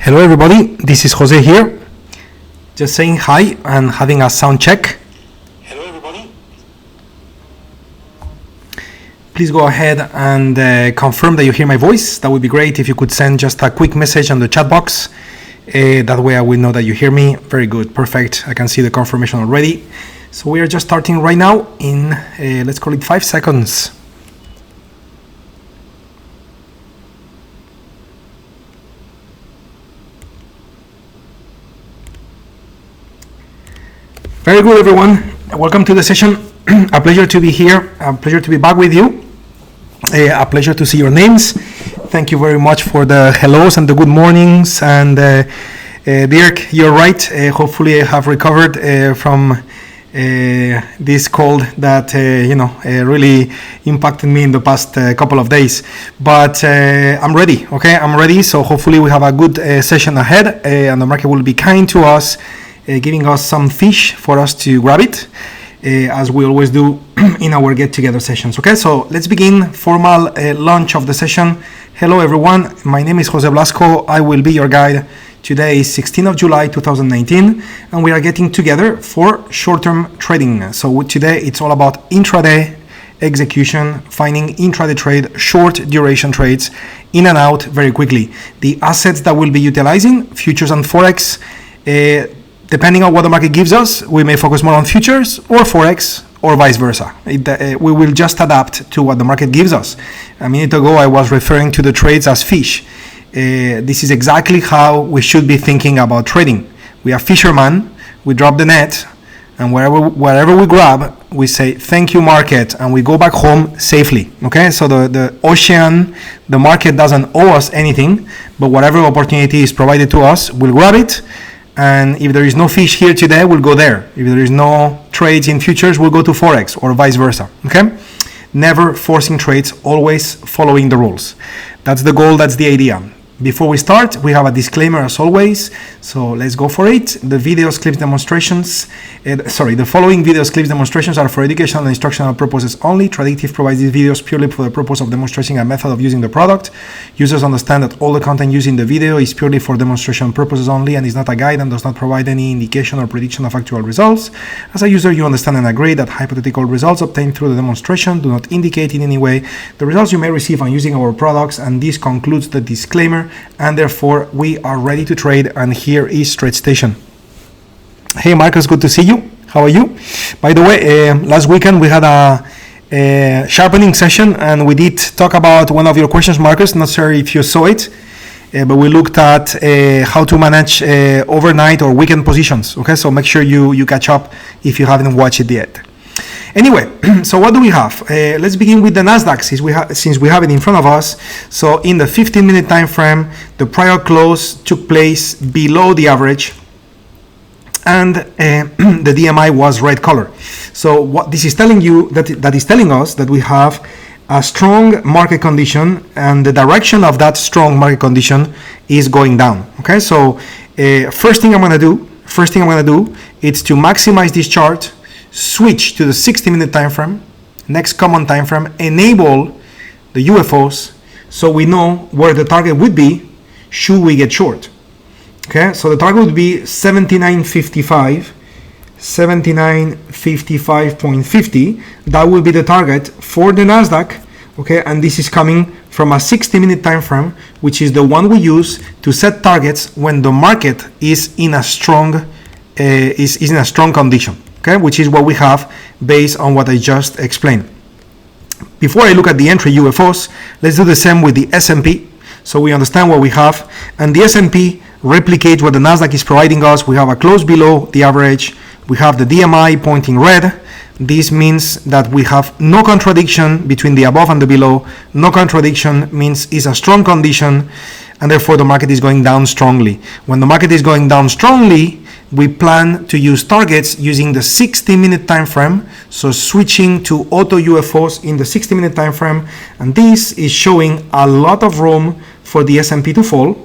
Hello everybody, this is Jose here, just saying hi and having a sound check. Hello everybody. Please go ahead and confirm that you hear my voice. That would be great if you could send just a quick message on the chat box. That way I will know that you hear me. Very good, perfect. I can see the confirmation already. So we are just starting right now in, let's call it 5 seconds. Very good, everyone. Welcome to the session. A pleasure to be here. A pleasure to be back with you. A pleasure to see your names. Thank you very much for the hellos and the good mornings. And Dirk, you're right. Hopefully I have recovered from this cold that really impacted me in the past couple of days. But I'm ready. Okay, I'm ready. So hopefully we have a good session ahead, and the market will be kind to us, giving us some fish for us to grab it, as we always do in our get-together sessions. Okay, so let's begin formal launch of the session. Hello everyone, my name is Jose Blasco. I will be your guide. Today is 16th of July 2019, and we are getting together for short-term trading. So today it's all about intraday execution, finding intraday trade, short duration trades in and out very quickly. The assets that we'll be utilizing, futures and forex. Depending on what the market gives us, we may focus more on futures or forex or vice versa. We will just adapt to what the market gives us. A minute ago, I was referring to the trades as fish. This is exactly how we should be thinking about trading. We are fishermen, we drop the net, and wherever we grab, we say, thank you market, and we go back home safely. Okay, so the ocean, the market doesn't owe us anything, but whatever opportunity is provided to us, we'll grab it. And if there is no fish here today, we'll go there. If there is no trades in futures, we'll go to forex or vice versa. Okay? Never forcing trades, always following the rules. That's the goal, that's the idea. Before we start, we have a disclaimer as always, so let's go for it. The videos, clips, demonstrations, the following videos, clips, demonstrations are for educational and instructional purposes only. Traditive provides these videos purely for the purpose of demonstrating a method of using the product. Users understand that all the content used in the video is purely for demonstration purposes only and is not a guide and does not provide any indication or prediction of actual results. As a user, you understand and agree that hypothetical results obtained through the demonstration do not indicate in any way the results you may receive on using our products, and this concludes the disclaimer. And therefore we are ready to trade, and here is TradeStation. Hey Marcus, good to see you. How are you? By the way, last weekend we had a sharpening session, and we did talk about one of your questions, Marcus. Not sure if you saw it, but we looked at how to manage overnight or weekend positions. Okay, so make sure you catch up if you haven't watched it yet. Anyway, so what do we have? Let's begin with the NASDAQ since we have it in front of us. So in the 15-minute time frame, the prior close took place below the average, and the DMI was red color. So what this is telling you, that is telling us that we have a strong market condition, and the direction of that strong market condition is going down. Okay, so first thing I'm gonna do is to maximize this chart, switch to the 60-minute time frame, next common time frame, enable the UFOs so we know where the target would be should we get short. Okay, so the target would be 79.50. That will be the target for the NASDAQ. Okay, and this is coming from a 60-minute time frame, which is the one we use to set targets when the market is in a strong condition. Okay, which is what we have based on what I just explained. Before I look at the entry UFOs, let's do the same with the S&P, so we understand what we have. And the S&P replicates what the NASDAQ is providing us. We have a close below the average. We have the DMI pointing red. This means that we have no contradiction between the above and the below. No contradiction means it's a strong condition, and therefore the market is going down strongly. When the market is going down strongly, we plan to use targets using the 60-minute time frame, so switching to AutoUFOs in the 60-minute time frame, and this is showing a lot of room for the S&P to fall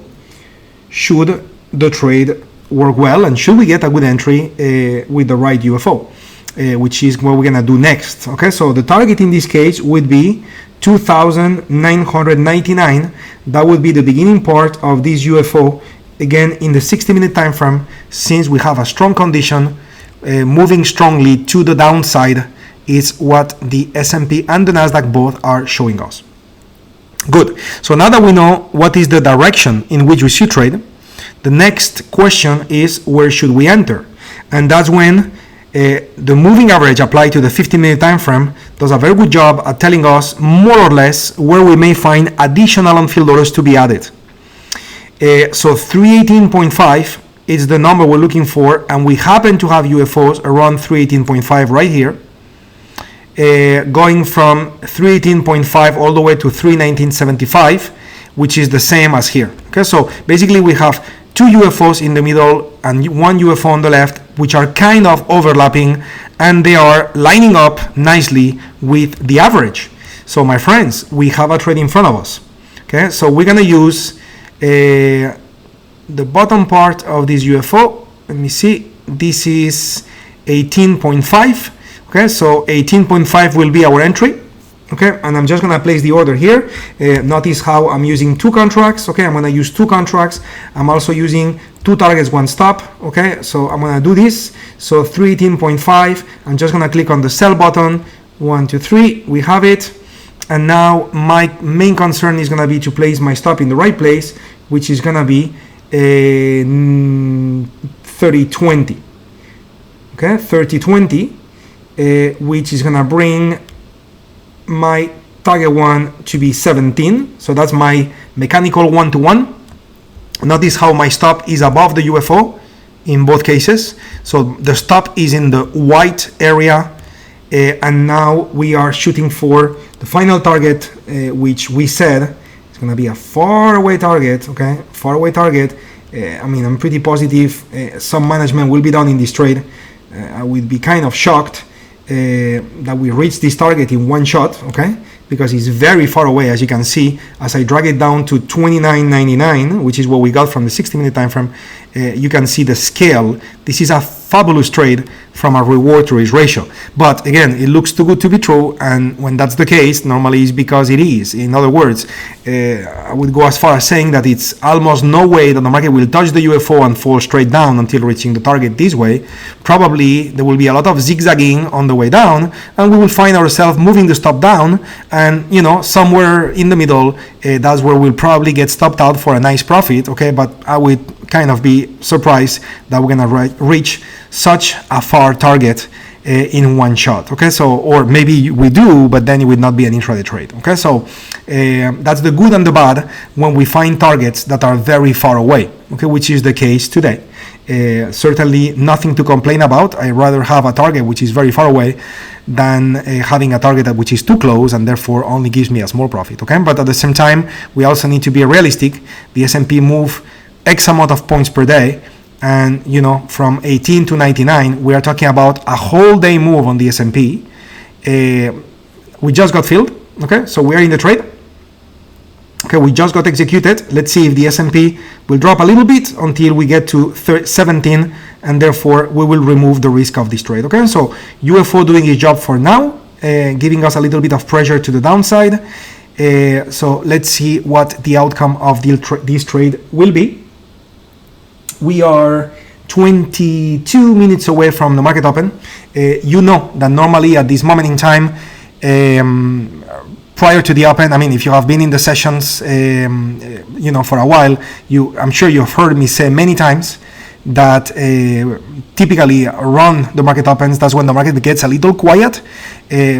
should the trade work well, and should we get a good entry with the right UFO, which is what we're gonna do next. Okay, so the target in this case would be 2,999. That would be the beginning part of this UFO again in the 60-minute time frame, since we have a strong condition moving strongly to the downside, is what the S&P and the NASDAQ both are showing us. Good. So now that we know what is the direction in which we should trade, the next question is, where should we enter? And that's when the moving average applied to the 15-minute time frame does a very good job at telling us more or less where we may find additional on-field orders to be added. So 318.5 is the number we're looking for, and we happen to have UFOs around 318.5 right here, going from 318.5 all the way to 319.75, which is the same as here. Okay, so basically we have two UFOs in the middle and one UFO on the left, which are kind of overlapping, and they are lining up nicely with the average. So my friends, we have a trade in front of us. Okay, so we're gonna use the bottom part of this UFO. Let me see, this is 18.5. okay, so 18.5 will be our entry. Okay, and I'm just gonna place the order here. Notice how I'm using two contracts. Okay, I'm gonna use two contracts. I'm also using two targets, one stop. Okay, so I'm gonna do this. So 318.5, I'm just gonna click on the sell button. 1, 2, 3, we have it. And now my main concern is gonna be to place my stop in the right place, which is gonna be 3020. Okay, 3020, which is gonna bring my target one to be 17. So that's my mechanical 1-to-1. Notice how my stop is above the UFO in both cases. So the stop is in the white area, and now we are shooting for the final target, which we said is going to be a far away target. Okay, far away target. I mean, I'm pretty positive some management will be done in this trade. I would be kind of shocked that we reach this target in one shot, okay, because it's very far away, as you can see. As I drag it down to 29.99, which is what we got from the 60-minute time frame, you can see the scale. This is a fabulous trade from a reward to risk ratio. But again, it looks too good to be true, and when that's the case, normally it's because it is. In other words, I would go as far as saying that it's almost no way that the market will touch the UFO and fall straight down until reaching the target this way. Probably there will be a lot of zigzagging on the way down, and we will find ourselves moving the stop down, and you know, somewhere in the middle, that's where we'll probably get stopped out for a nice profit. Okay, but I would kind of be surprised that we're gonna reach such a far target in one shot. Okay, so, or maybe we do, but then it would not be an intraday trade. Okay, so that's the good and the bad when we find targets that are very far away. Okay, which is the case today. Certainly nothing to complain about. I rather have a target which is very far away than having a target which is too close and therefore only gives me a small profit. Okay, but at the same time, we also need to be realistic. The S&P move X amount of points per day, and you know, from 18 to 99, we are talking about a whole day move on the S&P. We just got filled. Okay, so we are in the trade. Okay, we just got executed. Let's see if the S&P will drop a little bit until we get to 17, and therefore we will remove the risk of this trade. Okay, so UFO doing its job for now, giving us a little bit of pressure to the downside. So let's see what the outcome of this trade will be. We are 22 minutes away from the market open. You know that normally at this moment in time, prior to the open, I mean, if you have been in the sessions, you know, for a while, I'm sure you've heard me say many times that typically around the market opens, that's when the market gets a little quiet.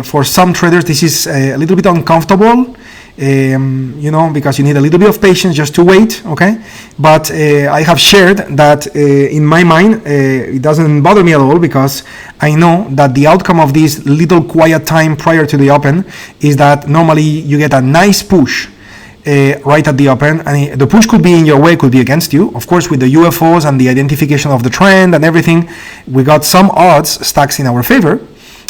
For some traders, this is a little bit uncomfortable. You know, because you need a little bit of patience just to wait. Okay, but I have shared that in my mind, it doesn't bother me at all, because I know that the outcome of this little quiet time prior to the open is that normally you get a nice push right at the open, and the push could be in your way, could be against you. Of course, with the UFOs and the identification of the trend and everything, we got some odds stacks in our favor,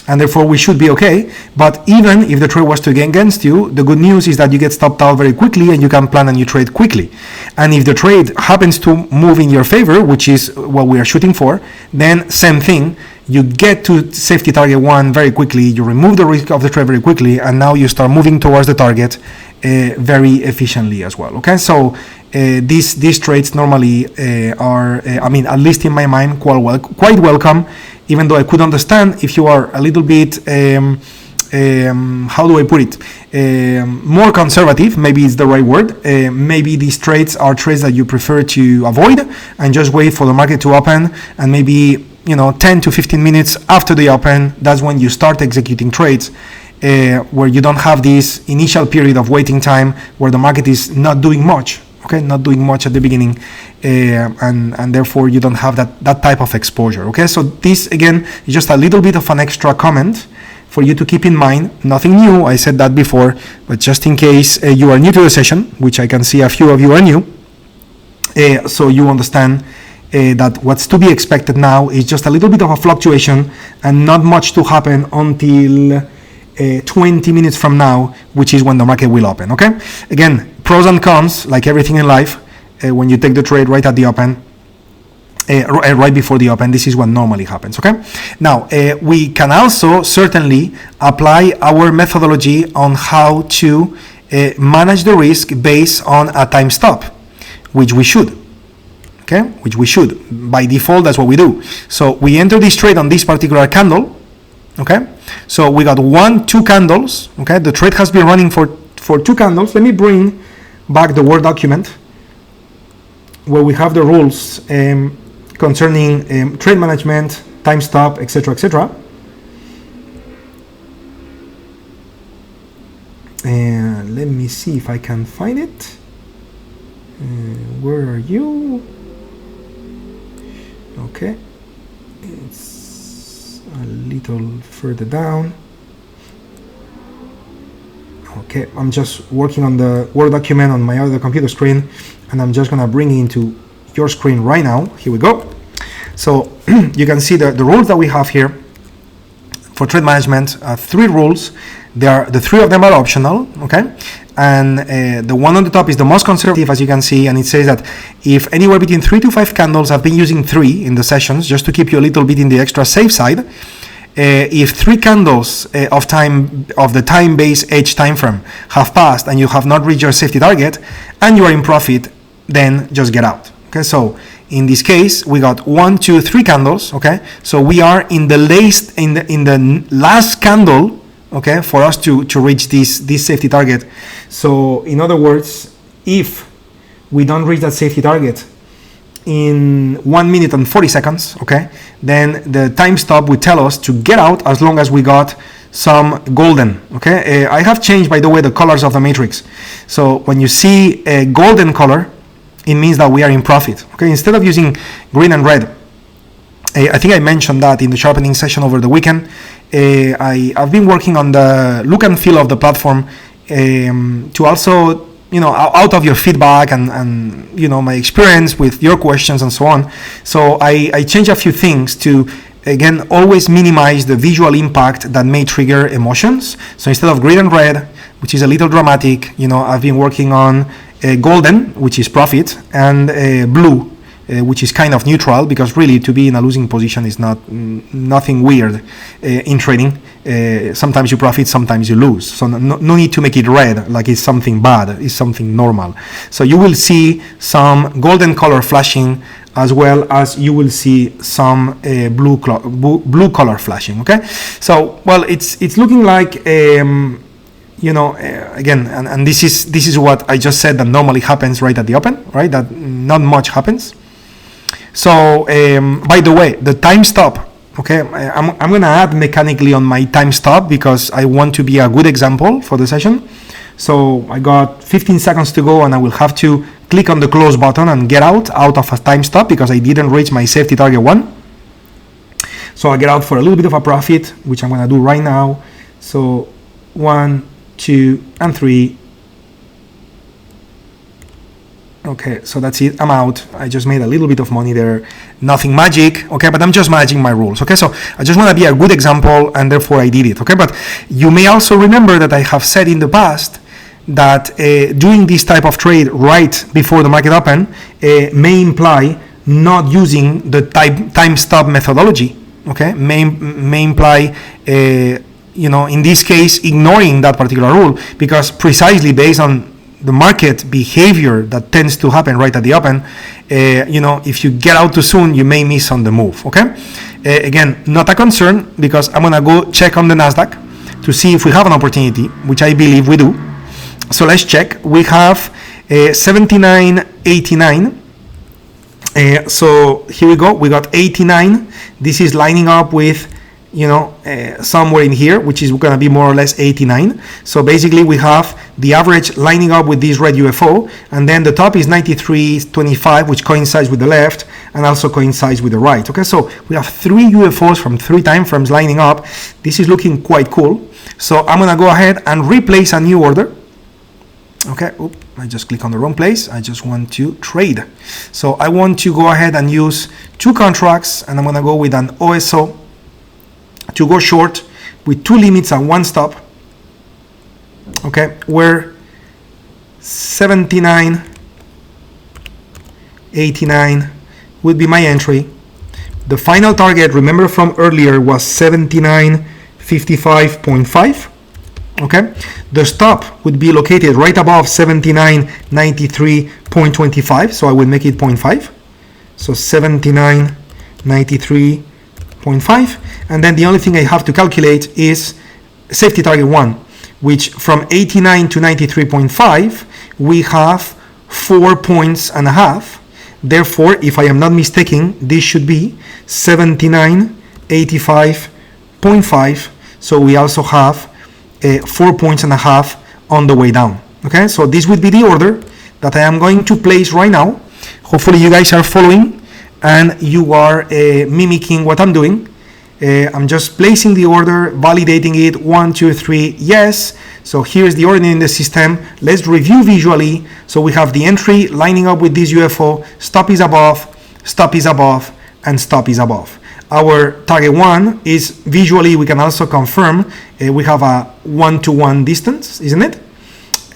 and therefore we should be okay. But even if the trade was to go against you, the good news is that you get stopped out very quickly and you can plan a new trade quickly. And if the trade happens to move in your favor, which is what we are shooting for, then same thing, you get to safety target one very quickly, you remove the risk of the trade very quickly, and now you start moving towards the target very efficiently as well. Okay, so these trades normally are, I mean, at least in my mind, quite welcome, even though I could understand if you are a little bit, how do I put it, more conservative, maybe it's the right word. Maybe these trades are trades that you prefer to avoid and just wait for the market to open, and maybe 10 to 15 minutes after they open, that's when you start executing trades, where you don't have this initial period of waiting time where the market is not doing much, okay, not doing much at the beginning, and therefore you don't have that type of exposure, okay. So this again is just a little bit of an extra comment for you to keep in mind. Nothing new, I said that before, but just in case you are new to the session, which I can see a few of you are new, so you understand that what's to be expected now is just a little bit of a fluctuation and not much to happen until 20 minutes from now, which is when the market will open, okay. Again, pros and cons, like everything in life, when you take the trade right at the open, right before the open, this is what normally happens, okay. Now we can also certainly apply our methodology on how to manage the risk based on a time stop, which we should, okay, which we should. By default, that's what we do. So we enter this trade on this particular candle, okay. So we got 2 candles, okay. The trade has been running for 2 candles. Let me bring back the Word document where we have the rules concerning trade management, time stop, etc., etc. Let me see if I can find it. Where are you? Okay, it's a little further down. Okay, I'm just working on the Word document on my other computer screen, and I'm just gonna bring it into your screen right now. Here we go. So you can see the rules that we have here for trade management. 3 rules. The 3 of them are optional, okay, and the one on the top is the most conservative, as you can see, and it says that if anywhere between 3 to 5 candles, I've been using 3 in the sessions just to keep you a little bit in the extra safe side. If 3 candles of the time-based edge time frame have passed and you have not reached your safety target and you are in profit, then just get out. Okay, so in this case we got 1, 2, 3 candles. Okay, so we are in the last candle. Okay, for us to reach this safety target. So in other words, if we don't reach that safety target in 1 minute and 40 seconds, okay, then the time stop will tell us to get out as long as we got some golden. Okay, I have changed, by the way, the colors of the matrix. So when you see a golden color, it means that we are in profit. Okay, instead of using green and red, I think I mentioned that in the sharpening session over the weekend. I've been working on the look and feel of the platform to also, out of your feedback and my experience with your questions and so on. So I changed a few things to, again, always minimize the visual impact that may trigger emotions. So instead of green and red, which is a little dramatic, I've been working on golden, which is profit, and blue, which is kind of neutral, because really to be in a losing position is nothing weird in trading. Sometimes you profit, sometimes you lose. So no need to make it red like it's something bad, it's something normal. So you will see some golden color flashing, as well as you will see some blue color flashing. Okay, so well, it's looking like again, and this is what I just said that normally happens right at the open, right? That not much happens. So by the way, the time stop, okay, I'm gonna add mechanically on my time stop because I want to be a good example for the session. So I got 15 seconds to go, and I will have to click on the close button and get out of a time stop because I didn't reach my safety target 1. So I get out for a little bit of a profit, which I'm gonna do right now. So 1, 2, and 3. Okay, so that's it. I'm out. I just made a little bit of money there. Nothing magic, okay, but I'm just managing my rules. Okay, so I just want to be a good example, and therefore I did it. Okay, but you may also remember that I have said in the past that doing this type of trade right before the market open may imply not using the time stop methodology. Okay, may imply in this case ignoring that particular rule, because precisely based on the market behavior that tends to happen right at the open, if you get out too soon, you may miss on the move, okay? Again, not a concern, because I'm gonna go check on the NASDAQ to see if we have an opportunity, which I believe we do. So let's check. We have 79.89. So here we go. We got 89. This is lining up with, somewhere in here, which is going to be more or less 89. So basically we have the average lining up with this red UFO, and then the top is 93.25, which coincides with the left and also coincides with the right. Okay, so we have 3 UFOs from 3 time frames lining up. This is looking quite cool. So I'm going to go ahead and replace a new order. Okay, I just click on the wrong place. I just want to trade. So I want to go ahead and use 2 contracts, and I'm going to go with an OSO to go short with 2 limits and 1 stop. Okay, where 79.89 would be my entry. The final target, remember from earlier, was 79.55.5. Okay, the stop would be located right above 79.93.25, so I will make it 0.5. So 79.93.5, and then the only thing I have to calculate is safety target 1, which from 89 to 93.5 we have 4.5 points. Therefore, if I am not mistaken, this should be 79.85.5. So we also have 4.5 points on the way down. Okay, so this would be the order that I am going to place right now. Hopefully you guys are following and you are mimicking what I'm doing. I'm just placing the order, validating it, 1, 2, 3, yes. So here's the order in the system. Let's review visually. So we have the entry lining up with this UFO, stop is above, and stop is above. Our target 1 is visually, we can also confirm we have a 1-to-1 distance, isn't it?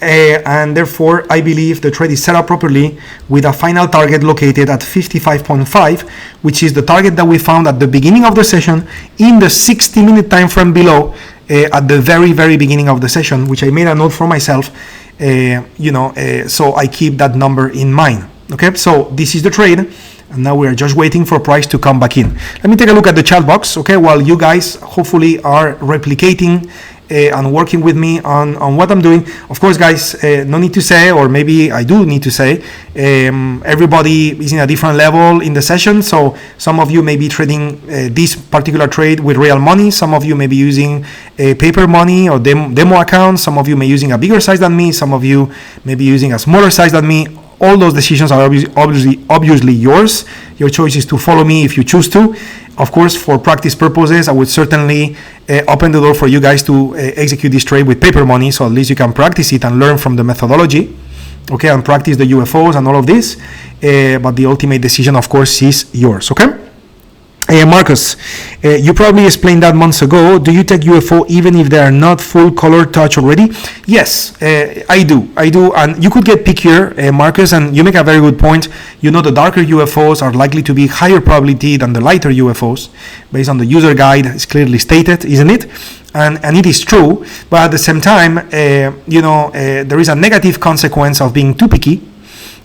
And therefore I believe the trade is set up properly with a final target located at 55.5, which is the target that we found at the beginning of the session in the 60-minute time frame below, at the very beginning of the session, which I made a note for myself, so I keep that number in mind. Okay, so this is the trade, and now we are just waiting for price to come back in. Let me take a look at the chat box, okay, while you guys hopefully are replicating and working with me on what I'm doing. Of course, guys, no need to say, or maybe I do need to say, everybody is in a different level in the session. So some of you may be trading this particular trade with real money. Some of you may be using paper money or demo accounts. Some of you may be using a bigger size than me. Some of you may be using a smaller size than me. All those decisions are obviously yours. Your choice is to follow me if you choose to. Of course, for practice purposes, I would certainly open the door for you guys to execute this trade with paper money, so at least you can practice it and learn from the methodology, okay, and practice the UFOs and all of this. But the ultimate decision, of course, is yours, okay? Marcus, you probably explained that months ago. Do you take UFO even if they are not full color touch already? Yes, I do, and you could get pickier, Marcus, and you make a very good point. The darker UFOs are likely to be higher probability than the lighter UFOs, based on the user guide. It's clearly stated, isn't it? And it is true, but at the same time, there is a negative consequence of being too picky,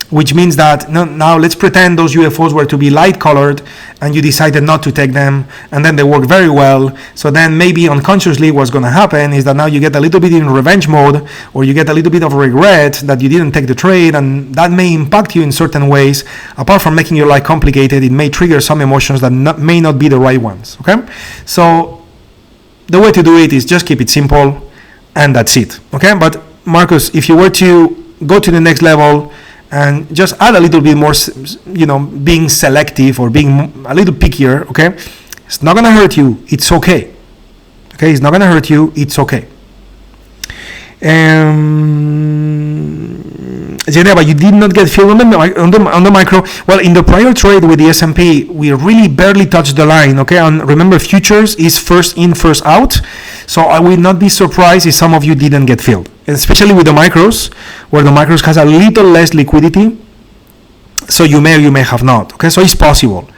which means that now let's pretend those UFOs were to be light colored and you decided not to take them, and then they work very well. So then maybe unconsciously what's going to happen is that now you get a little bit in revenge mode, or you get a little bit of regret that you didn't take the trade, and that may impact you in certain ways. Apart from making your life complicated, it may trigger some emotions that may not be the right ones, okay? So the way to do it is just keep it simple, and that's it, okay? But Marcus, if you were to go to the next level and just add a little bit more, being selective or being a little pickier, okay? It's not gonna hurt you, it's okay. Okay, it's not gonna hurt you, it's okay. Geneva, you did not get filled on the micro. Well, in the prior trade with the S&P, we really barely touched the line, okay? And remember, futures is first in, first out. So I will not be surprised if some of you didn't get filled, especially with the micros, where the micros has a little less liquidity. So you may or you may have not, okay? So it's possible.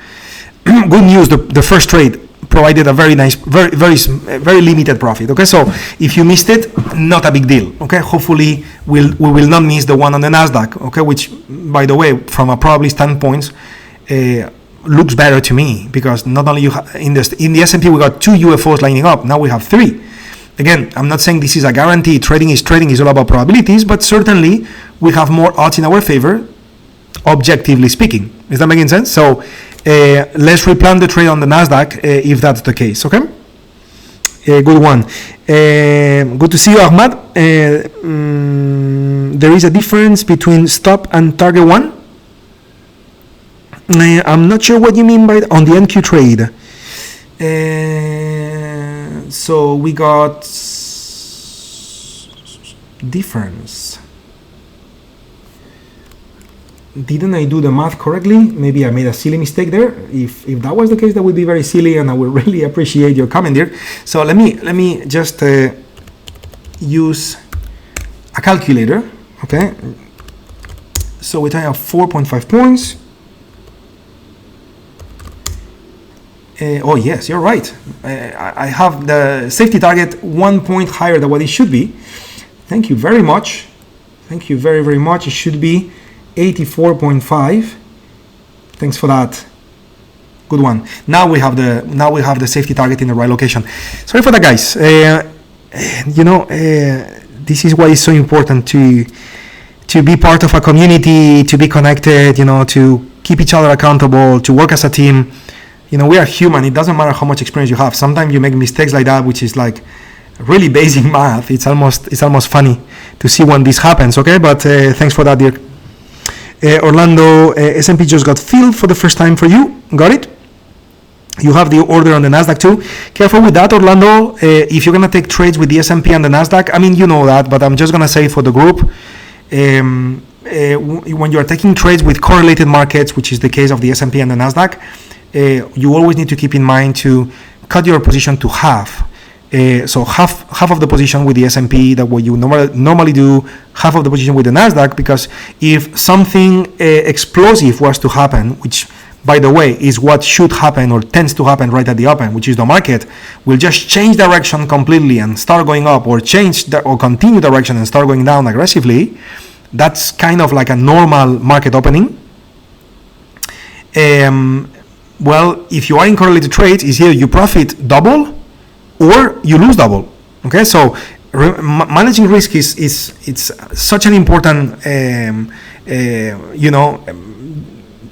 Good news, the first trade provided a very nice, very limited profit. Okay, so if you missed it, not a big deal. Okay, hopefully we will not miss the one on the NASDAQ. Okay, which, by the way, from a probability standpoint, looks better to me, because not only in the S&P we got 2 UFOs lining up, now we have 3. Again, I'm not saying this is a guarantee. Trading is all about probabilities, but certainly we have more odds in our favor, objectively speaking. Is that making sense? So let's replan the trade on the NASDAQ if that's the case, okay? Good one. Good to see you, Ahmad. There is a difference between stop and target one. I'm not sure what you mean by on the NQ trade. So we got difference. Didn't I do the math correctly? Maybe I made a silly mistake there. If that was the case, that would be very silly, and I would really appreciate your comment there. So let me just use a calculator. Okay. So we have 4.5 points. Oh yes, you're right. I have the safety target 1 point higher than what it should be. Thank you very much. Thank you very, very much. It should be 84.5. Thanks for that. Good one. Now we have the safety target in the right location. Sorry for that, guys. This is why it's so important to be part of a community, to be connected, to keep each other accountable, to work as a team. We are human. It doesn't matter how much experience you have. Sometimes you make mistakes like that, which is like really basic math. It's almost funny to see when this happens. Okay, but thanks for that, dear. Orlando, S&P just got filled for the first time for you. Got it? You have the order on the NASDAQ too. Careful with that, Orlando. If you're gonna take trades with the S&P and the NASDAQ, I mean, you know that, but I'm just gonna say for the group, when you are taking trades with correlated markets, which is the case of the S&P and the NASDAQ, you always need to keep in mind to cut your position to half. So half of the position with the S&P, that what you normally do, half of the position with the NASDAQ, because if something explosive was to happen, which by the way is what should happen or tends to happen right at the open, which is the market will just change direction completely and start going up, or or continue direction and start going down aggressively, that's kind of like a normal market opening. Well, if you are in correlated trades, is either you profit double or you lose double. Okay, so managing risk is such an important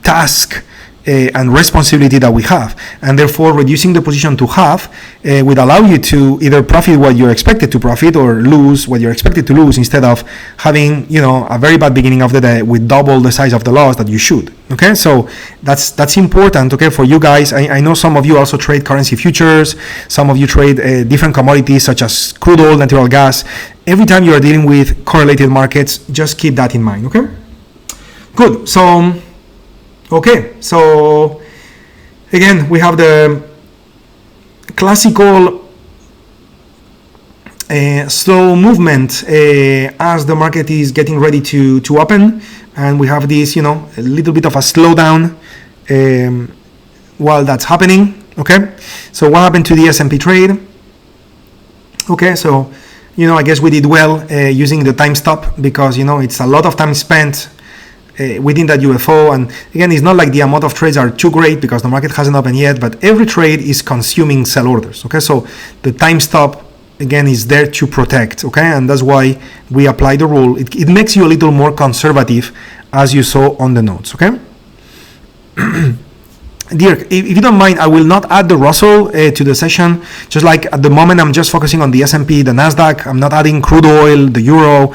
task and responsibility that we have, and therefore reducing the position to half would allow you to either profit what you're expected to profit or lose what you're expected to lose, instead of having a very bad beginning of the day with double the size of the loss that you should. Okay, so that's important. Okay, for you guys, I know some of you also trade currency futures, some of you trade different commodities such as crude oil, natural gas. Every time you are dealing with correlated markets, just keep that in mind. Okay, good. Okay, so again, we have the classical slow movement as the market is getting ready to open, and we have this, a little bit of a slowdown while that's happening. Okay, so what happened to the S&P trade? Okay, so I guess we did well using the time stop, because it's a lot of time spent within that UFO, and again, it's not like the amount of trades are too great because the market hasn't opened yet, but every trade is consuming sell orders. Okay, so the time stop again is there to protect. Okay, and that's why we apply the rule. It makes you a little more conservative, as you saw on the notes. Okay. Dirk, if you don't mind, I will not add the Russell to the session. Just like at the moment, I'm just focusing on the S&P, the NASDAQ. I'm not adding crude oil, the euro.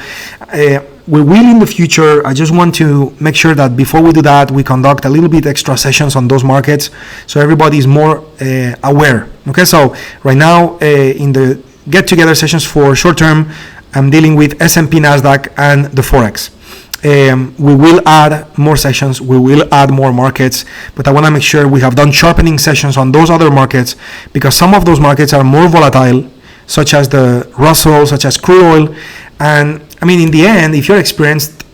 We will in the future. I just want to make sure that before we do that, we conduct a little bit extra sessions on those markets, so everybody is more aware. Okay, so right now in the get-together sessions for short term, I'm dealing with S&P, NASDAQ, and the Forex. We will add more sessions, we will add more markets, but I want to make sure we have done sharpening sessions on those other markets, because some of those markets are more volatile, such as the Russell, such as crude oil. And I mean, in the end, if you're experienced,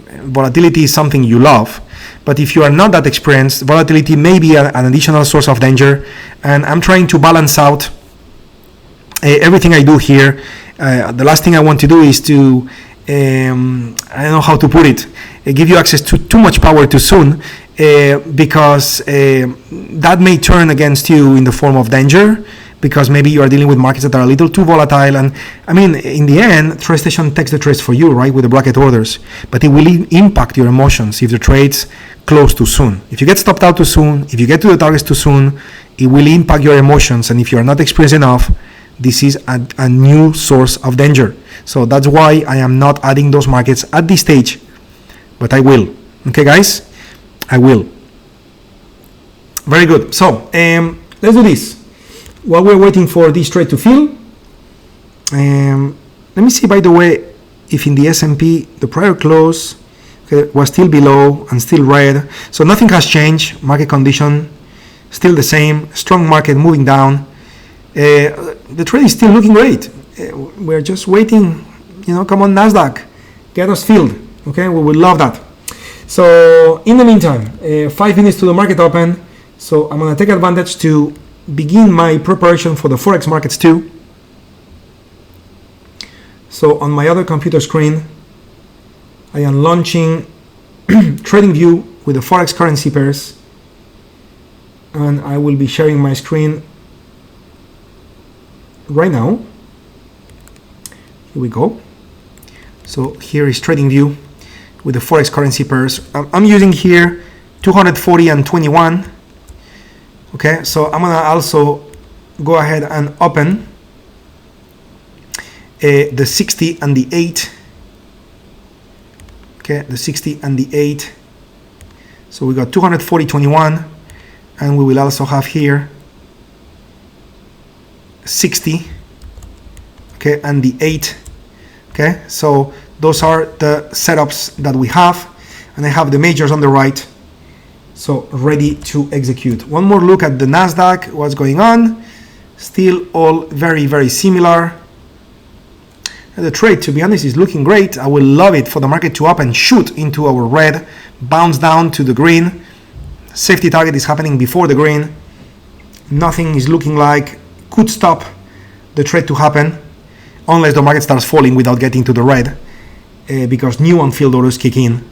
volatility is something you love. But if you are not that experienced, volatility may be an additional source of danger. And I'm trying to balance out everything I do here. The last thing I want to do is to, I don't know how to put it, give you access to too much power too soon, because that may turn against you in the form of danger, because maybe you are dealing with markets that are a little too volatile. And I mean, in the end, TradeStation takes the trades for you, right, with the bracket orders, but it will impact your emotions if the trades close too soon. If you get stopped out too soon, if you get to the targets too soon, it will impact your emotions. And if you are not experienced enough, this is a new source of danger. So that's why I am not adding those markets at this stage, but I will. Okay, guys, I will. Very good. So let's do this. While we're waiting for this trade to fill, let me see, by the way, if in the S&P the prior close was still below and still red. So nothing has changed. Market condition still the same. Strong market moving down. The trade is still looking great. We're just waiting. Come on, NASDAQ, get us filled. Okay, we would love that. So in the meantime, 5 minutes to the market open. So I'm going to take advantage to begin my preparation for the Forex markets too. So on my other computer screen, I am launching TradingView with the Forex currency pairs, and I will be sharing my screen right now. Here we go. So here is TradingView with the Forex currency pairs. I'm using here 240 and 21. Okay, so I'm gonna also go ahead and open the 60 and the 8. Okay, the 60 and the 8. So we got 240, 21, and we will also have here 60. Okay, and the 8. Okay, so those are the setups that we have, and I have the majors on the right. So ready to execute. One more look at the NASDAQ, what's going on. Still all very, very similar. And the trade, to be honest, is looking great. I will love it for the market to up and shoot into our red, bounce down to the green. Safety target is happening before the green. Nothing is looking like could stop the trade to happen, unless the market starts falling without getting to the red, because new unfilled orders kick in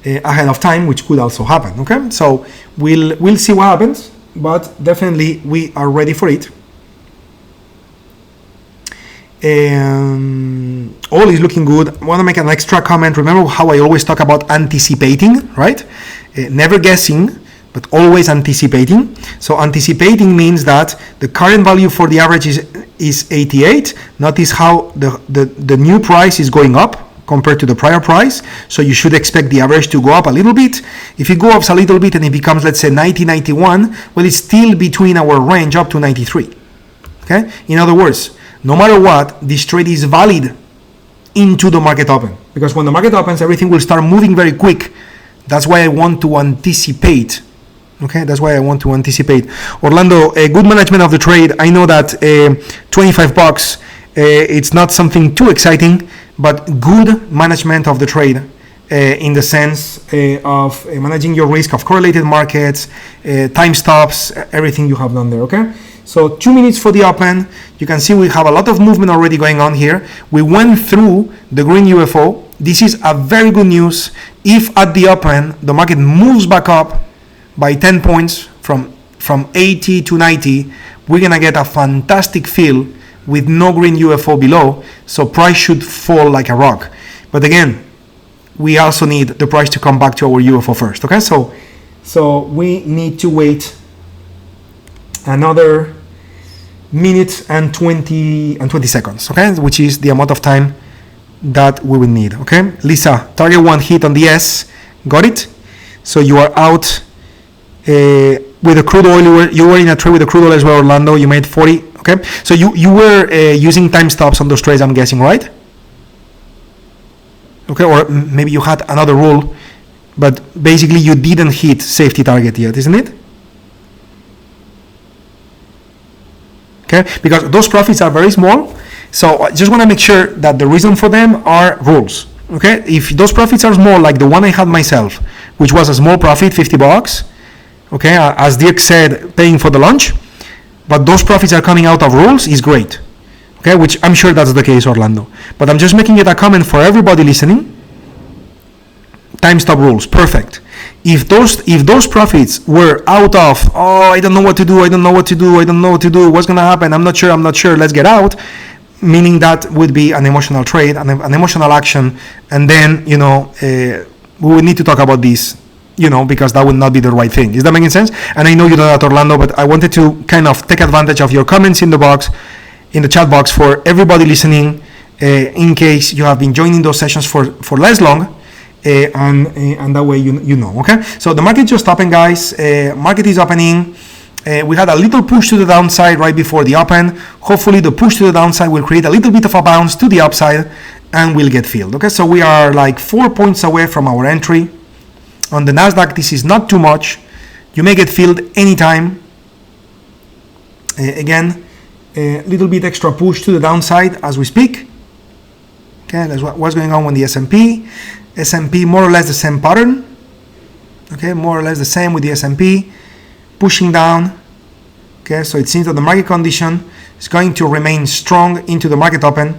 ahead of time, which could also happen. Okay, so we'll see what happens, but definitely we are ready for it. All is looking good. I want to make an extra comment. Remember how I always talk about anticipating, right? Never guessing, but always anticipating. So anticipating means that the current value for the average is 88. Notice how the new price is going up compared to the prior price. So you should expect the average to go up a little bit. If it goes up a little bit and it becomes, let's say, 90, 91, well, it's still between our range up to 93. Okay? In other words, no matter what, this trade is valid into the market open, because when the market opens, everything will start moving very quick. That's why I want to anticipate. Okay, that's why I want to anticipate. Orlando, a good management of the trade. I know that $25, it's not something too exciting, but good management of the trade in the sense of managing your risk of correlated markets, time stops, everything you have done there. Okay, so 2 minutes for the open. You can see we have a lot of movement already going on here. We went through the green UFO. This is a very good news. If at the open the market moves back up by 10 points from 80 to 90, we're gonna get a fantastic fill with no green UFO below, so price should fall like a rock. But again, we also need the price to come back to our UFO first. Okay, so we need to wait another minute and 20 seconds, okay, which is the amount of time that we will need. Okay, Lisa, target one hit on the S, got it. So you are out with the crude oil. You were in a trade with the crude oil as well, Orlando. You made 40. Okay, so you were using time stops on those trades, I'm guessing, right? Okay, or maybe you had another rule, but basically you didn't hit safety target yet, isn't it? Okay, because those profits are very small, so I just want to make sure that the reason for them are rules. Okay, if those profits are small, like the one I had myself, which was a small profit, $50, okay, as Dirk said, paying for the lunch, but those profits are coming out of rules, is great. Okay, which I'm sure that's the case, Orlando. But I'm just making it a comment for everybody listening. Time stop rules, perfect. If those profits were out of, I don't know what to do, what's gonna happen, I'm not sure, let's get out, meaning that would be an emotional trade, an emotional action, and then, we would need to talk about this, because that would not be the right thing. Is that making sense? And I know you know that, Orlando, but I wanted to kind of take advantage of your comments in the chat box for everybody listening, in case you have been joining those sessions for less long, and that way you know. Okay, so the market just opened, guys. Market is opening. We had a little push to the downside right before the open. Hopefully the push to the downside will create a little bit of a bounce to the upside and will get filled. Okay, so we are like 4 points away from our entry. On the NASDAQ, this is not too much. You may get filled anytime. Again, a little bit extra push to the downside as we speak. Okay, that's what's going on with the S&P. S&P, more or less the same pattern. Okay, more or less the same with the S&P. Pushing down. Okay, so it seems that the market condition is going to remain strong into the market open.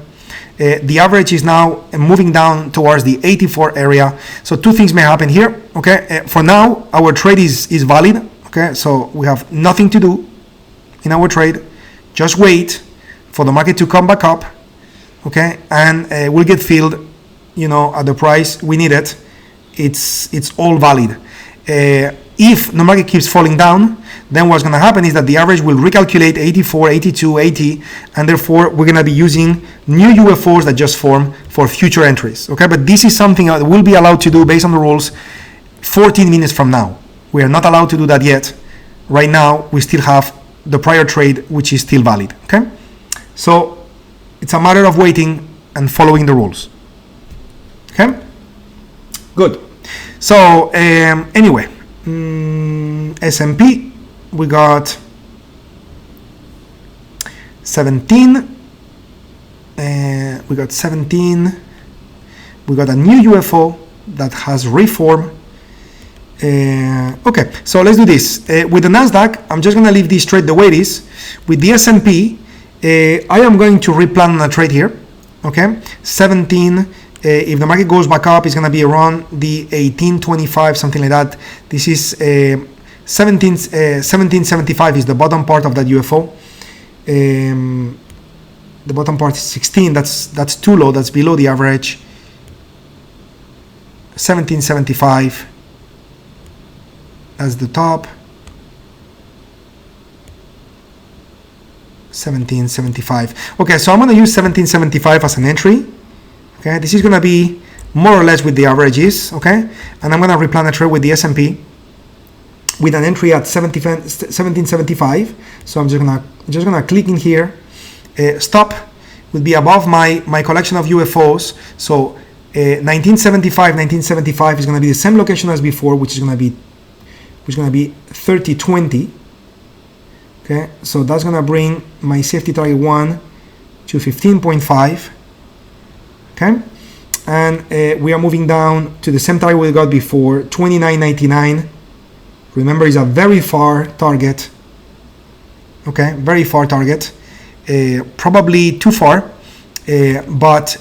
The average is now moving down towards the 84 area. So two things may happen here. Okay, for now our trade is valid. Okay, so we have nothing to do in our trade. Just wait for the market to come back up. Okay, and we'll get filled, at the price we need it. It's all valid. If the market keeps falling down, then what's going to happen is that the average will recalculate 84, 82, 80, and therefore we're going to be using new UFOs that just form for future entries. Okay, but this is something that we'll be allowed to do based on the rules 14 minutes from now. We are not allowed to do that yet. Right now, we still have the prior trade, which is still valid. Okay, so it's a matter of waiting and following the rules. Okay, good. So anyway, S&P, we got 17. We got 17. We got a new UFO that has reformed. Okay, so let's do this. With the NASDAQ, I'm just going to leave this trade the way it is. With the S&P, I am going to replan a trade here. Okay, 17. If the market goes back up, it's going to be around the 1825, something like that. This is 1775 is the bottom part of that UFO. The bottom part is 16. That's too low. That's below the average. 1775. That's the top. 1775. Okay, so I'm going to use 1775 as an entry. Okay, this is going to be more or less with the averages. Okay, and I'm going to replan a trade with the S&P with an entry at 1775. So I'm just gonna click in here. Stop would be above my collection of UFOs. So 1975 is going to be the same location as before, which is going to be 3020. Okay, so that's going to bring my safety target 1 to 15.5. Okay, and we are moving down to the same target we got before, 29.99. Remember, it's a very far target. Okay, very far target. Probably too far, but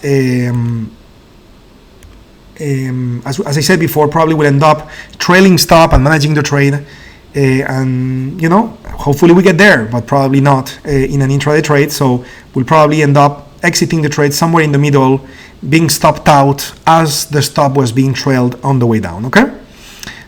as I said before, probably will end up trailing stop and managing the trade, and hopefully we get there, but probably not in an intraday trade. So we'll probably end up exiting the trade somewhere in the middle, being stopped out as the stop was being trailed on the way down. Okay,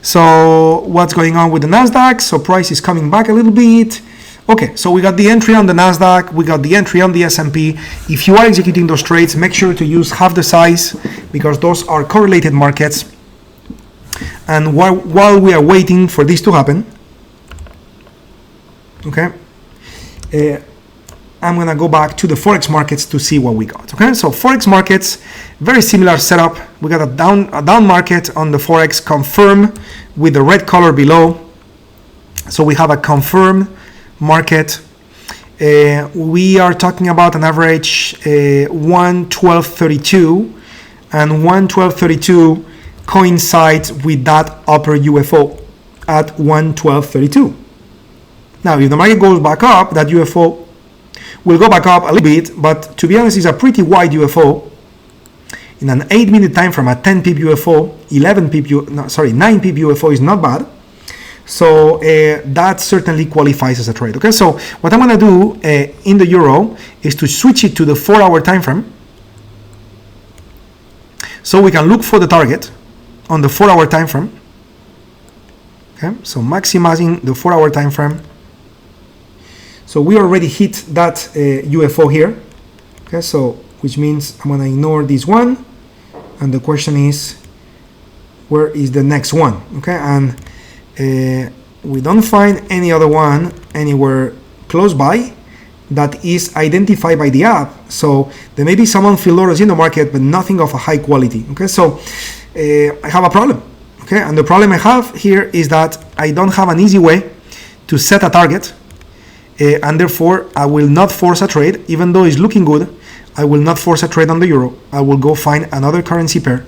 so what's going on with the NASDAQ? So price is coming back a little bit. Okay, so we got the entry on the NASDAQ, we got the entry on the S&P. If you are executing those trades, make sure to use half the size, because those are correlated markets. And while we are waiting for this to happen, okay, I'm gonna go back to the Forex markets to see what we got. Okay, so Forex markets, very similar setup. We got a down market on the Forex, confirm with the red color below. So we have a confirmed market. We are talking about an average 112.32 and 112.32 coincides with that upper UFO at 112.32. Now, if the market goes back up, that UFO will go back up a little bit, but to be honest, it's a pretty wide UFO. In an 8-minute time frame, a 10 pip UFO, 9 pip UFO is not bad. So that certainly qualifies as a trade. Okay, so what I'm going to do in the euro is to switch it to the 4-hour time frame, so we can look for the target on the 4-hour time frame. Okay, so maximizing the 4-hour time frame. So we already hit that UFO here. Okay, so which means I'm going to ignore this one, and the question is, where is the next one? Okay, and we don't find any other one anywhere close by that is identified by the app. So there may be some on-field orders in the market, but nothing of a high quality. Okay, so I have a problem. Okay, and the problem I have here is that I don't have an easy way to set a target, and therefore I will not force a trade. Even though it's looking good, I will not force a trade on the euro. I will go find another currency pair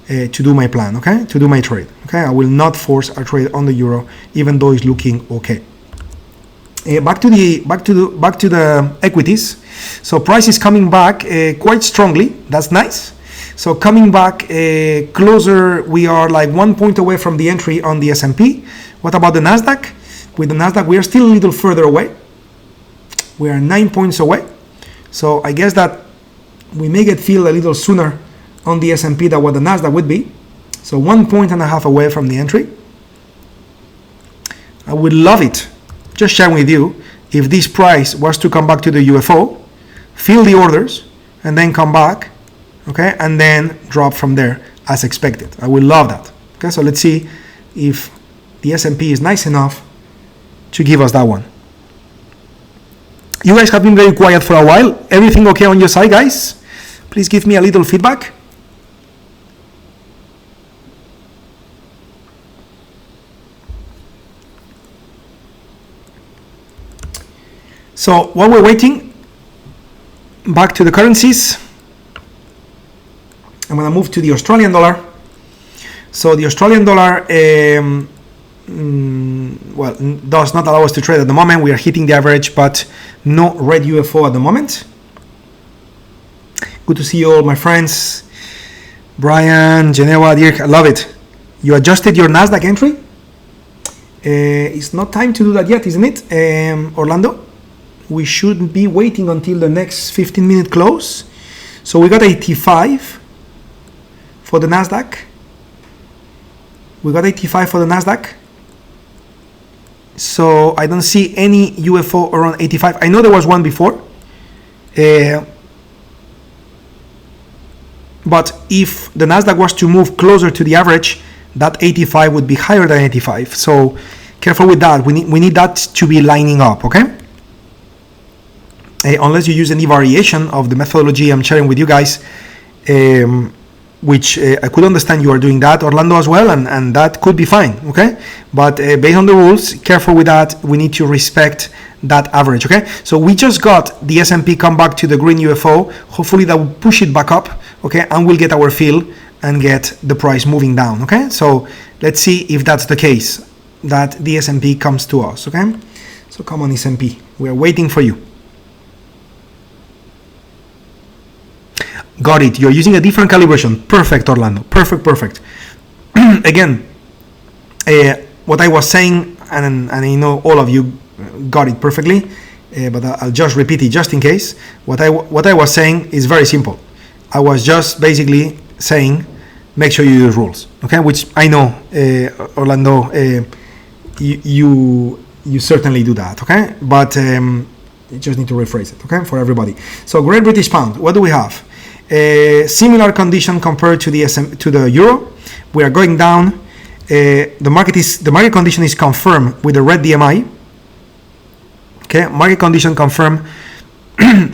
to do my plan, okay, to do my trade. Okay, I will not force a trade on the euro, even though it's looking okay. Back to the equities. So price is coming back quite strongly. That's nice. So coming back closer, we are like 1 point away from the entry on the S&P. What about the NASDAQ? With the NASDAQ, we are still a little further away. We are 9 points away. So I guess that we may get filled a little sooner on the S&P than what the NASDAQ would be. So 1.5 points away from the entry. I would love it, just sharing with you, if this price was to come back to the UFO, fill the orders, and then come back, okay, and then drop from there as expected. I would love that. Okay, so let's see if the S&P is nice enough to give us that one. You guys have been very quiet for a while. Everything okay on your side, guys? Please give me a little feedback. So while we're waiting, back to the currencies, I'm going to move to the Australian dollar. So the Australian dollar does not allow us to trade at the moment. We are hitting the average, but no red UFO at the moment. Good to see you all, my friends. Brian, Geneva, Dirk, I love it. You adjusted your NASDAQ entry? It's not time to do that yet, isn't it, Orlando? We should be waiting until the next 15-minute close. So we got 85 for the NASDAQ. We got 85 for the NASDAQ. So I don't see any UFO around 85. I know there was one before. But if the NASDAQ was to move closer to the average, that 85 would be higher than 85. So careful with that. We need that to be lining up, okay? Unless you use any variation of the methodology I'm sharing with you guys, which I could understand you are doing that, Orlando, as well, and that could be fine, okay? But based on the rules, careful with that. We need to respect that average, okay? So we just got the S&P come back to the green UFO. Hopefully that will push it back up, okay? And we'll get our fill and get the price moving down, okay? So let's see if that's the case, that the S&P comes to us, okay? So come on, S&P, we are waiting for you. Got it. You're using a different calibration. Perfect, Orlando. Perfect. Again, what I was saying, and I know all of you got it perfectly, but I'll just repeat it just in case. What I was saying is very simple. I was just basically saying, make sure you use rules, okay? Which I know, Orlando, you certainly do that, okay? But you just need to rephrase it, okay, for everybody. So Great British Pound. What do we have? Similar condition compared to the euro. We are going down. The market condition is confirmed with the red DMI. Okay, market condition confirmed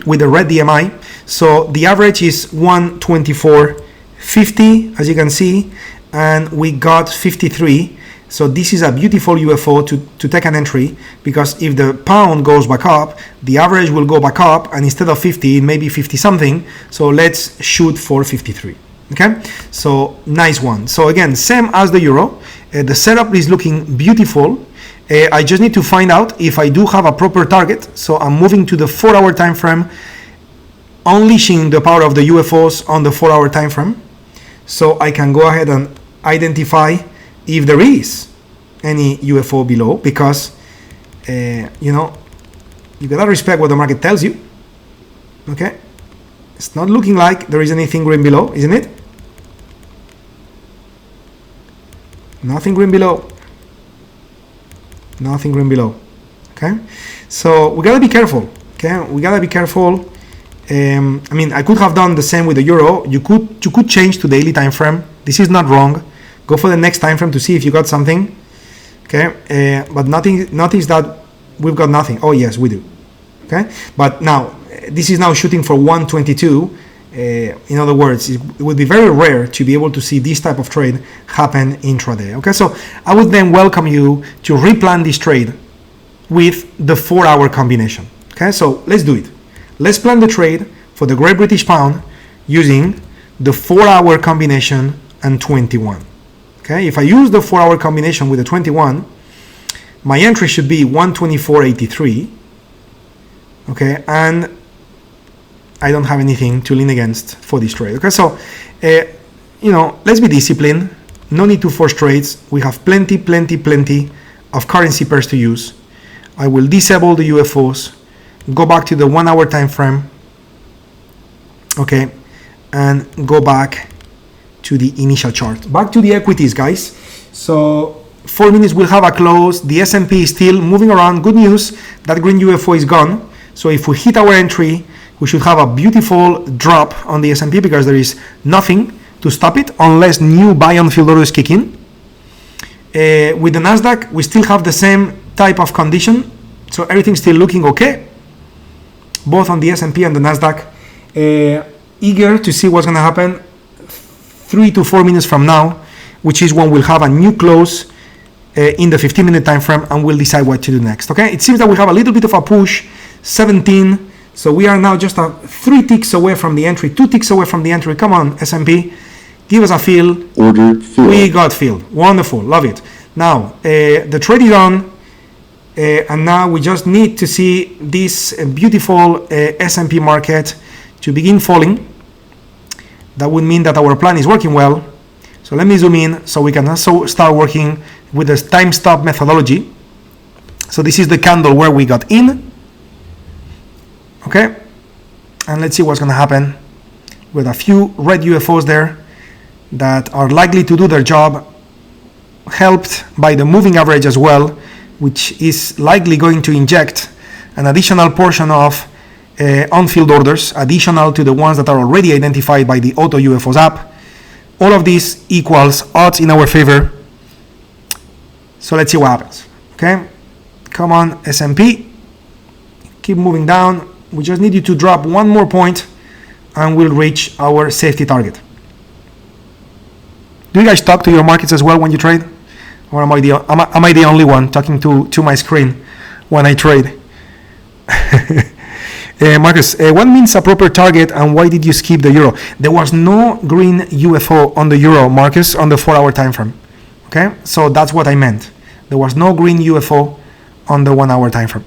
with the red DMI. So the average is 124.50, as you can see, and we got 53. So this is a beautiful UFO to take an entry, because if the pound goes back up, the average will go back up, and instead of 50, it may be 50 something. So let's shoot for 53. Okay, so nice one. So again, same as the euro, the setup is looking beautiful. I just need to find out if I do have a proper target. So I'm moving to the 4-hour time frame, unleashing the power of the UFOs on the 4-hour time frame, so I can go ahead and identify if there is any UFO below, because you know, you gotta respect what the market tells you. Okay, it's not looking like there is anything green below, isn't it? Nothing green below. Nothing green below. Okay, so we gotta be careful. Okay, we gotta be careful. I mean, I could have done the same with the euro. You could change to daily time frame. This is not wrong. Go for the next time frame to see if you got something. Okay, but notice that we've got nothing. Oh yes, we do. Okay, but now this is now shooting for 122. In other words, it would be very rare to be able to see this type of trade happen intraday. Okay, so I would then welcome you to replan this trade with the 4-hour combination. Okay, so let's do it. Let's plan the trade for the Great British Pound using the 4-hour combination and 21. Okay, if I use the 4-hour combination with the 21, my entry should be 124.83. Okay, and I don't have anything to lean against for this trade. Okay, so you know, let's be disciplined. No need to force trades. We have plenty of currency pairs to use. I will disable the UFOs, go back to the 1-hour time frame, okay, and go back to the initial chart. Back to the equities, guys. So 4 minutes we'll have a close. The S&P is still moving around. Good news, that green UFO is gone. So if we hit our entry, we should have a beautiful drop on the S&P, because there is nothing to stop it unless new buy on field orders kick in. With the NASDAQ, we still have the same type of condition, so everything's still looking okay, both on the S&P and the NASDAQ. Eager to see what's going to happen 3 to 4 minutes from now, which is when we'll have a new close in the 15-minute time frame, and we'll decide what to do next. Okay, it seems that we have a little bit of a push, 17. So we are now just 3 ticks away from the entry, 2 ticks away from the entry. Come on, S&P, give us a fill. Order filled. We got filled. Wonderful, love it. Now the trade is on, and now we just need to see this beautiful S&P market to begin falling. That would mean that our plan is working well. So let me zoom in so we can also start working with the time stop methodology. So this is the candle where we got in. Okay, and let's see what's going to happen with a few red UFOs there that are likely to do their job, helped by the moving average as well, which is likely going to inject an additional portion of on-field orders, additional to the ones that are already identified by the AutoUFOs app. All of this equals odds in our favor. So let's see what happens. Okay, come on, S&P, keep moving down. We just need you to drop 1 more point and we'll reach our safety target. Do you guys talk to your markets as well when you trade? Or am I the only one talking to my screen when I trade? Marcus, what means a proper target and why did you skip the euro? There was no green UFO on the euro, Marcus, on the 4-hour time frame. Okay, so that's what I meant. There was no green UFO on the 1-hour time frame.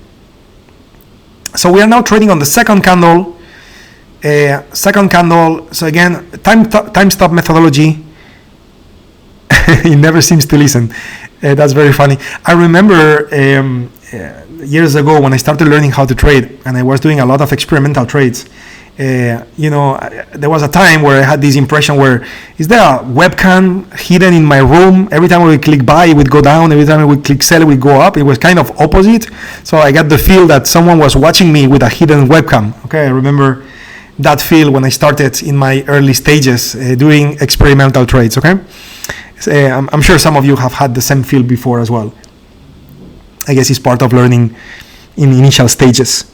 So we are now trading on the second candle. So again, time stop methodology. He never seems to listen. That's very funny. I remember years ago when I started learning how to trade, and I was doing a lot of experimental trades. You know, there was a time where I had this impression where, is there a webcam hidden in my room? Every time I would click buy, it would go down. Every time I would click sell, it would go up. It was kind of opposite. So I got the feel that someone was watching me with a hidden webcam. Okay, I remember that feel when I started in my early stages doing experimental trades. Okay, I'm sure some of you have had the same feel before as well. I guess it's part of learning in initial stages.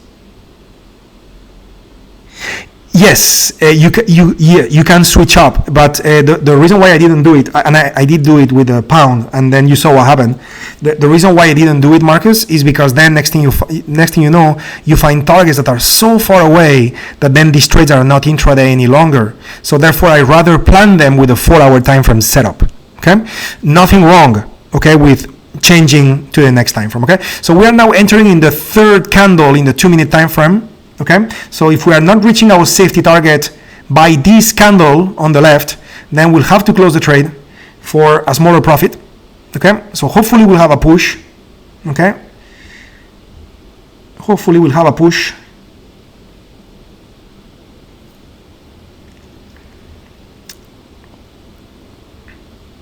Yes, you can switch up, but the reason why I didn't do it, and I did do it with a pound, and then you saw what happened. The reason why I didn't do it, Marcus, is because then next thing you know, you find targets that are so far away that then these trades are not intraday any longer. So therefore, I rather plan them with a 4-hour time frame setup. Okay, nothing wrong. Okay, with changing to the next time frame. Okay, so we are now entering in the third candle in the 2-minute time frame. Okay, so if we are not reaching our safety target by this candle on the left, then we'll have to close the trade for a smaller profit. Okay, so hopefully we'll have a push. Okay, hopefully we'll have a push.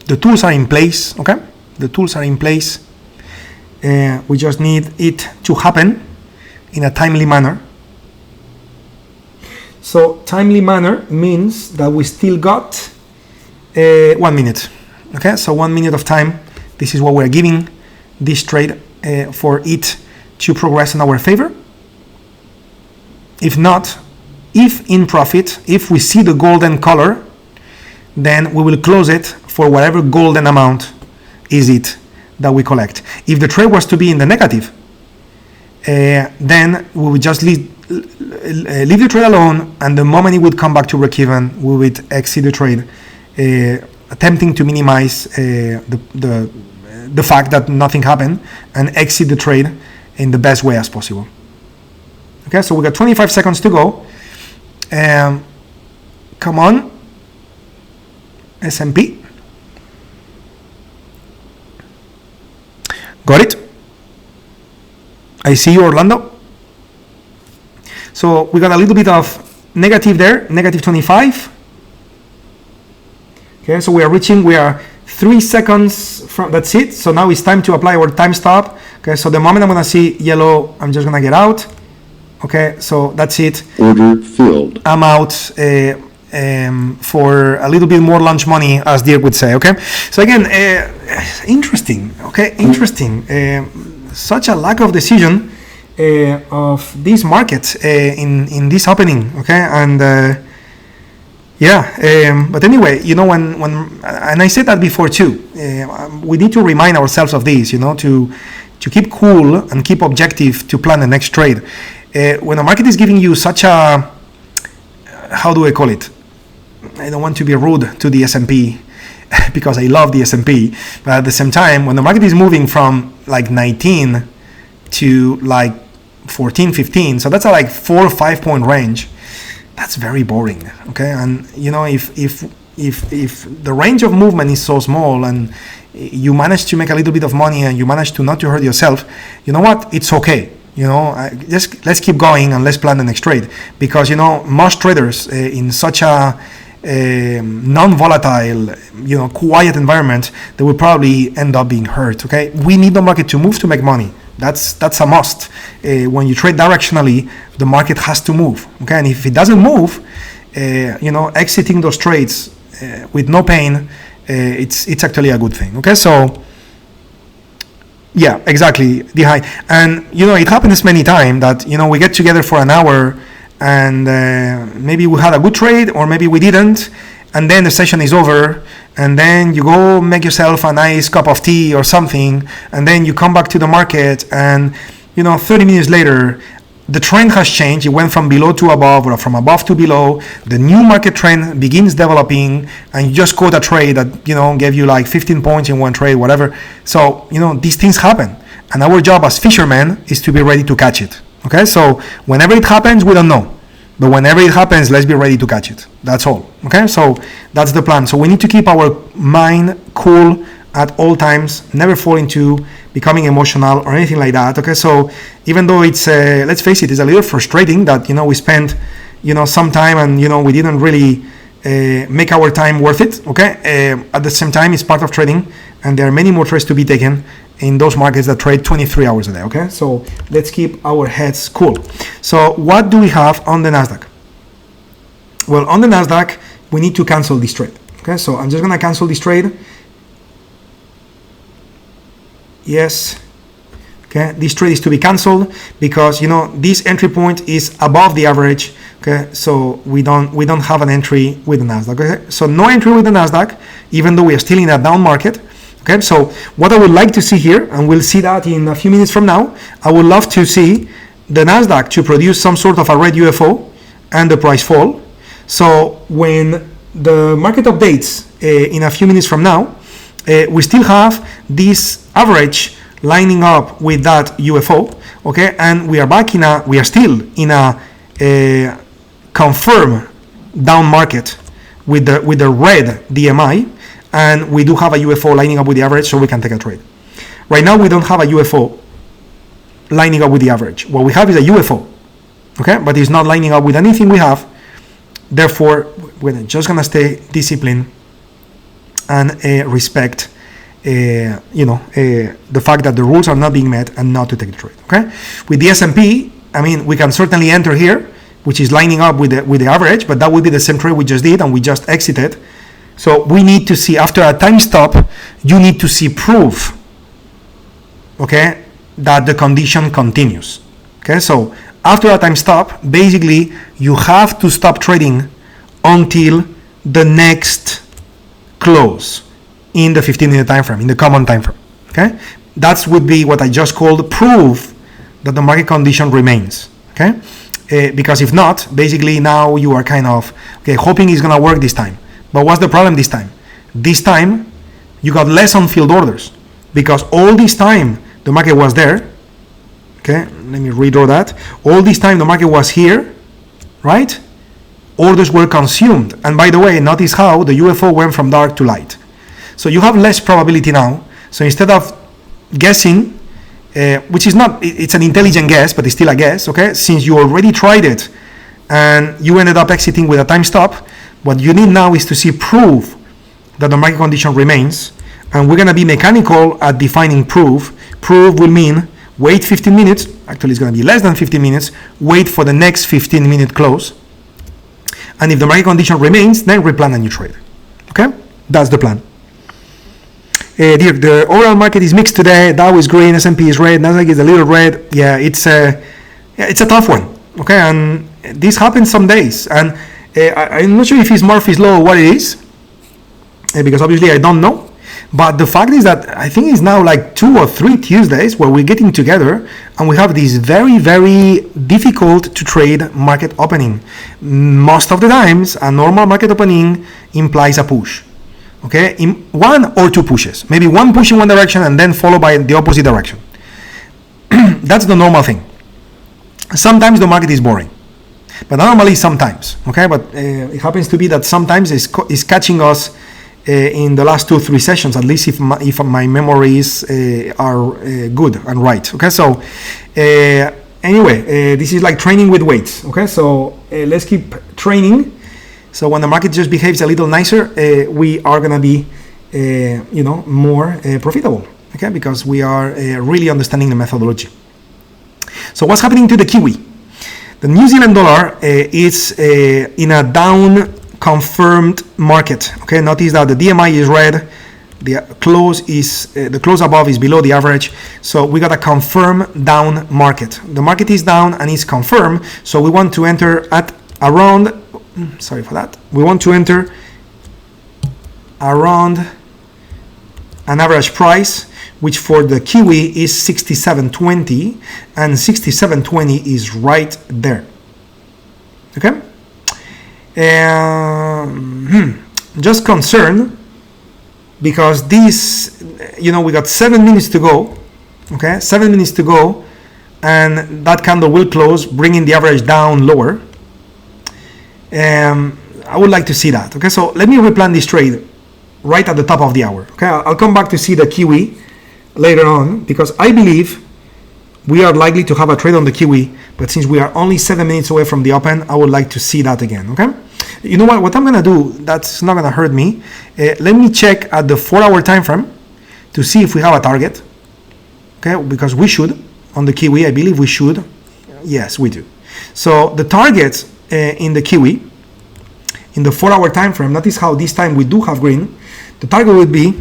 The tools are in place. Okay, the tools are in place. We just need it to happen in a timely manner. So timely manner means that we still got 1 minute. Okay, so 1 minute of time. This is what we're giving this trade for it to progress in our favor. If not, if in profit, if we see the golden color, then we will close it for whatever golden amount is it that we collect. If the trade was to be in the negative, then we would just leave the trade alone, and the moment it would come back to break even, we would exit the trade, attempting to minimize the fact that nothing happened, and exit the trade in the best way as possible. Okay, so we got 25 seconds to go. Come on, S&P. Got it? I see you, Orlando. So we got a little bit of negative there, negative 25. Okay, so we are 3 seconds from, that's it. So now it's time to apply our time stop. Okay, so the moment I'm gonna see yellow, I'm just gonna get out. Okay, so that's it. Order filled. I'm out for a little bit more lunch money, as Dirk would say. Okay, so again, interesting. Okay, interesting. Such a lack of decision of this market in this opening. Okay, and but anyway, you know, when and I said that before too, we need to remind ourselves of this, you know, to keep cool and keep objective to plan the next trade. When the market is giving you such a, how do I call it? I don't want to be rude to the S&P because I love the S&P, but at the same time, when the market is moving from like 19 to like 14, 15, so that's a like 4 or 5 point range. That's very boring. Okay, and you know, if the range of movement is so small and you manage to make a little bit of money and you manage to not to hurt yourself, you know what? It's okay. You know, just let's keep going and let's plan the next trade, because you know, most traders in such a non-volatile, you know, quiet environment, they will probably end up being hurt. Okay, we need the market to move to make money. That's a must. When you trade directionally, the market has to move. Okay, and if it doesn't move, you know, exiting those trades with no pain, it's actually a good thing. Okay, so yeah, exactly, the high. And you know, it happens many times that, you know, we get together for an hour and maybe we had a good trade or maybe we didn't, and then the session is over, and then you go make yourself a nice cup of tea or something, and then you come back to the market, and you know, 30 minutes later the trend has changed. It went from below to above, or from above to below. The new market trend begins developing, and you just caught a trade that, you know, gave you like 15 points in one trade, whatever. So you know, these things happen, and our job as fishermen is to be ready to catch it. Okay, so whenever it happens, we don't know, but whenever it happens, let's be ready to catch it. That's all. Okay, so that's the plan. So we need to keep our mind cool at all times, never fall into becoming emotional or anything like that. Okay, so even though it's let's face it, it's a little frustrating that, you know, we spent, you know, some time and, you know, we didn't really make our time worth it. Okay, at the same time, it's part of trading, and there are many more trades to be taken in those markets that trade 23 hours a day. Okay, so let's keep our heads cool. So what do we have on the NASDAQ? Well, on the NASDAQ, we need to cancel this trade. Okay, so I'm just gonna cancel this trade. Yes. Okay, this trade is to be canceled because, you know, this entry point is above the average Okay, so we don't have an entry with the NASDAQ. Okay, so no entry with the NASDAQ, even though we are still in a down market. Okay, so what I would like to see here, and we'll see that in a few minutes from now, I would love to see the NASDAQ to produce some sort of a red UFO and the price fall. So when the market updates in a few minutes from now, we still have this average lining up with that UFO. Okay, and we are still in a confirmed down market with the red DMI, and we do have a UFO lining up with the average, so we can take a trade. Right now we don't have a UFO lining up with the average. What we have is a UFO, okay, but it's not lining up with anything we have. Therefore, we're just gonna stay disciplined and respect the fact that the rules are not being met and not to take the trade. Okay, with the S&P, I mean, we can certainly enter here, which is lining up with the average, but that would be the same trade we just did and we just exited. So we need to see, after a time stop, you need to see proof, okay, that the condition continues. Okay, so after a time stop, basically you have to stop trading until the next close in the 15-minute time frame, in the common time frame. Okay, that would be what I just called proof that the market condition remains. Okay, because if not, basically now you are kind of hoping it's gonna work this time. But what's the problem this time? This time you got less on-field orders because all this time the market was there. Okay, let me redraw that. All this time the market was here, right? Orders were consumed. And by the way, notice how the UFO went from dark to light. So you have less probability now. So instead of guessing, which is not, it's an intelligent guess, but it's still a guess, okay? Since you already tried it and you ended up exiting with a time stop, what you need now is to see proof that the market condition remains. And we're gonna be mechanical at defining proof. Proof will mean wait 15 minutes, actually it's going to be less than 15 minutes, wait for the next 15-minute close, and if the market condition remains, then replan a new trade. Okay, that's the plan. The overall market is mixed today. Dow is green, S&P is red, NASDAQ is a little red. Yeah, it's a tough one. Okay, and this happens some days, and I'm not sure if it's Murphy's law or what it is, because obviously I don't know. But the fact is that I think it's now like 2 or 3 Tuesdays where we're getting together and we have this very, very difficult to trade market opening. Most of the times, a normal market opening implies a push. Okay, in 1 or 2 pushes, maybe one push in one direction and then followed by the opposite direction. That's the normal thing. Sometimes the market is boring, but normally sometimes. Okay, but it happens to be that sometimes it's catching us. In the last 2-3 sessions, at least if my memories are good and right. Okay, so anyway, this is like training with weights. Okay, so let's keep training. So when the market just behaves a little nicer, we are gonna be more profitable. Okay, because we are really understanding the methodology. So what's happening to the Kiwi? The New Zealand dollar is in a down confirmed market. Okay, notice that the DMI is red, the close above is below the average, so we got a confirmed down market. The market is down and is confirmed, so we want to enter at around, we want to enter around an average price, which for the Kiwi is 67.20, and 67.20 is right there. Okay. Just concerned because this, we got 7 minutes to go. Okay, 7 minutes to go, and that candle will close, bringing the average down lower. I would like to see that. Okay, so let me replan this trade right at the top of the hour. Okay, I'll come back to see the Kiwi later on because I believe we are likely to have a trade on the Kiwi, but since we are only 7 minutes away from the open, I would like to see that again. Okay, you know what I'm gonna do, that's not gonna hurt me. Let me check at the 4-hour time frame to see if we have a target. Okay, because we should on the Kiwi, I believe we should. Yes, we do. So the targets in the Kiwi in the 4-hour time frame, notice how this time we do have green. The target would be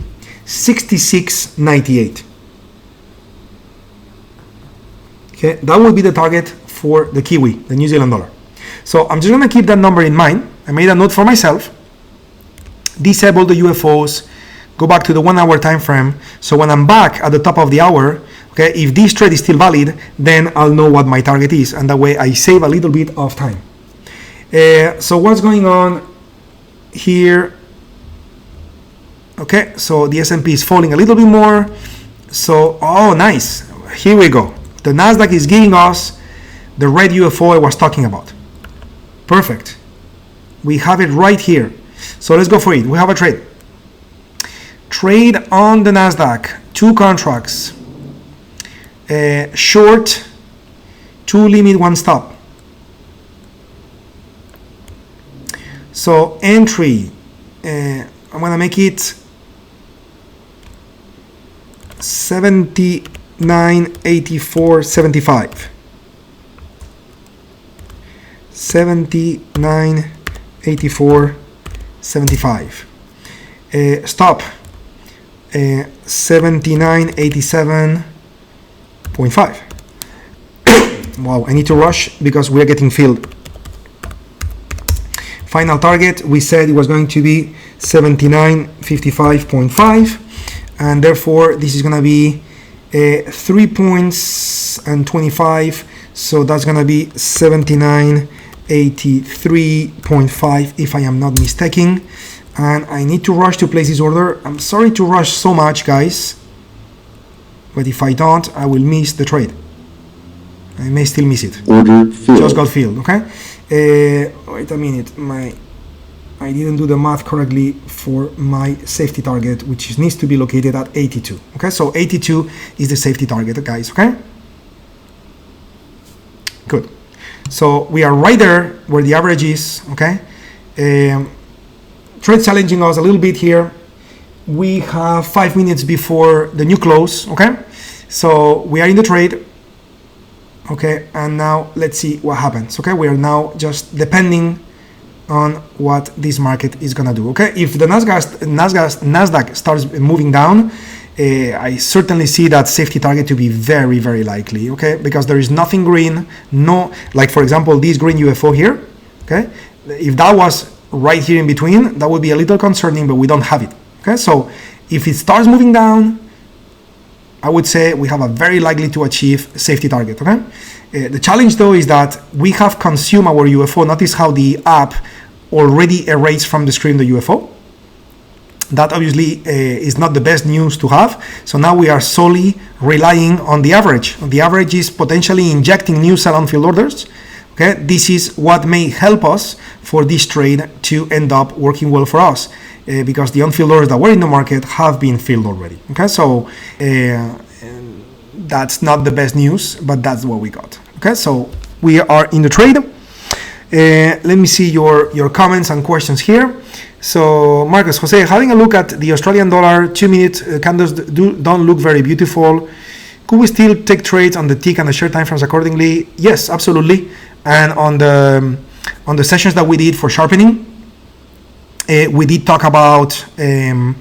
66.98. Okay, that will be the target for the Kiwi, the New Zealand dollar. So I'm just gonna keep that number in mind. I made a note for myself. Disable the UFOs, go back to the 1 hour time frame. So when I'm back at the top of the hour, okay, if this trade is still valid, then I'll know what my target is, and that way I save a little bit of time. So what's going on here? Okay, so the S&P is falling a little bit more. So, oh, nice. Here we go. The NASDAQ is giving us the red UFO I was talking about. Perfect. We have it right here. So let's go for it. We have a trade. Trade on the NASDAQ. 2 contracts. Short, 2 limit, 1 stop. So entry, I'm gonna make it 79.84.75. 79.84.75. Stop 79.87.5. Wow, I need to rush because we are getting filled. Final target, we said it was going to be 79.55.5, and therefore this is going to be 3 points and 25, so that's going to be 79.83.5 if I am not mistaken. And I need to rush to place this order. I'm sorry to rush so much, guys, but if I don't, I will miss the trade. I may still miss it. Order filled. Just got filled, okay? Wait a minute, I didn't do the math correctly for my safety target, which needs to be located at 82. Okay, so 82 is the safety target, guys. Okay, good. So we are right there where the average is. Okay, trade challenging us a little bit here. We have 5 minutes before the new close. Okay, so we are in the trade. Okay, and now let's see what happens. Okay, we are now just depending on what this market is gonna do. Okay, if the NASDAQ starts moving down, I certainly see that safety target to be very, very likely. Okay, because there is nothing green, no, like for example this green UFO here. Okay, if that was right here in between, that would be a little concerning, but we don't have it. Okay, so if it starts moving down, I would say we have a very likely to achieve safety target. Okay, the challenge though is that we have consumed our UFO. Notice how the app already erased from the screen the UFO. That obviously is not the best news to have. So now we are solely relying on the average. The average is potentially injecting new sell-on field orders. Okay, this is what may help us for this trade to end up working well for us. Because the on-field orders that were in the market have been filled already. Okay, so that's not the best news, but that's what we got. Okay, so we are in the trade. Let me see your comments and questions here. So Marcus, Jose, having a look at the Australian dollar 2-minute candles don't look very beautiful. Could we still take trades on the tick and the share time frames accordingly? Yes, absolutely. And on the sessions that we did for sharpening, we did talk about the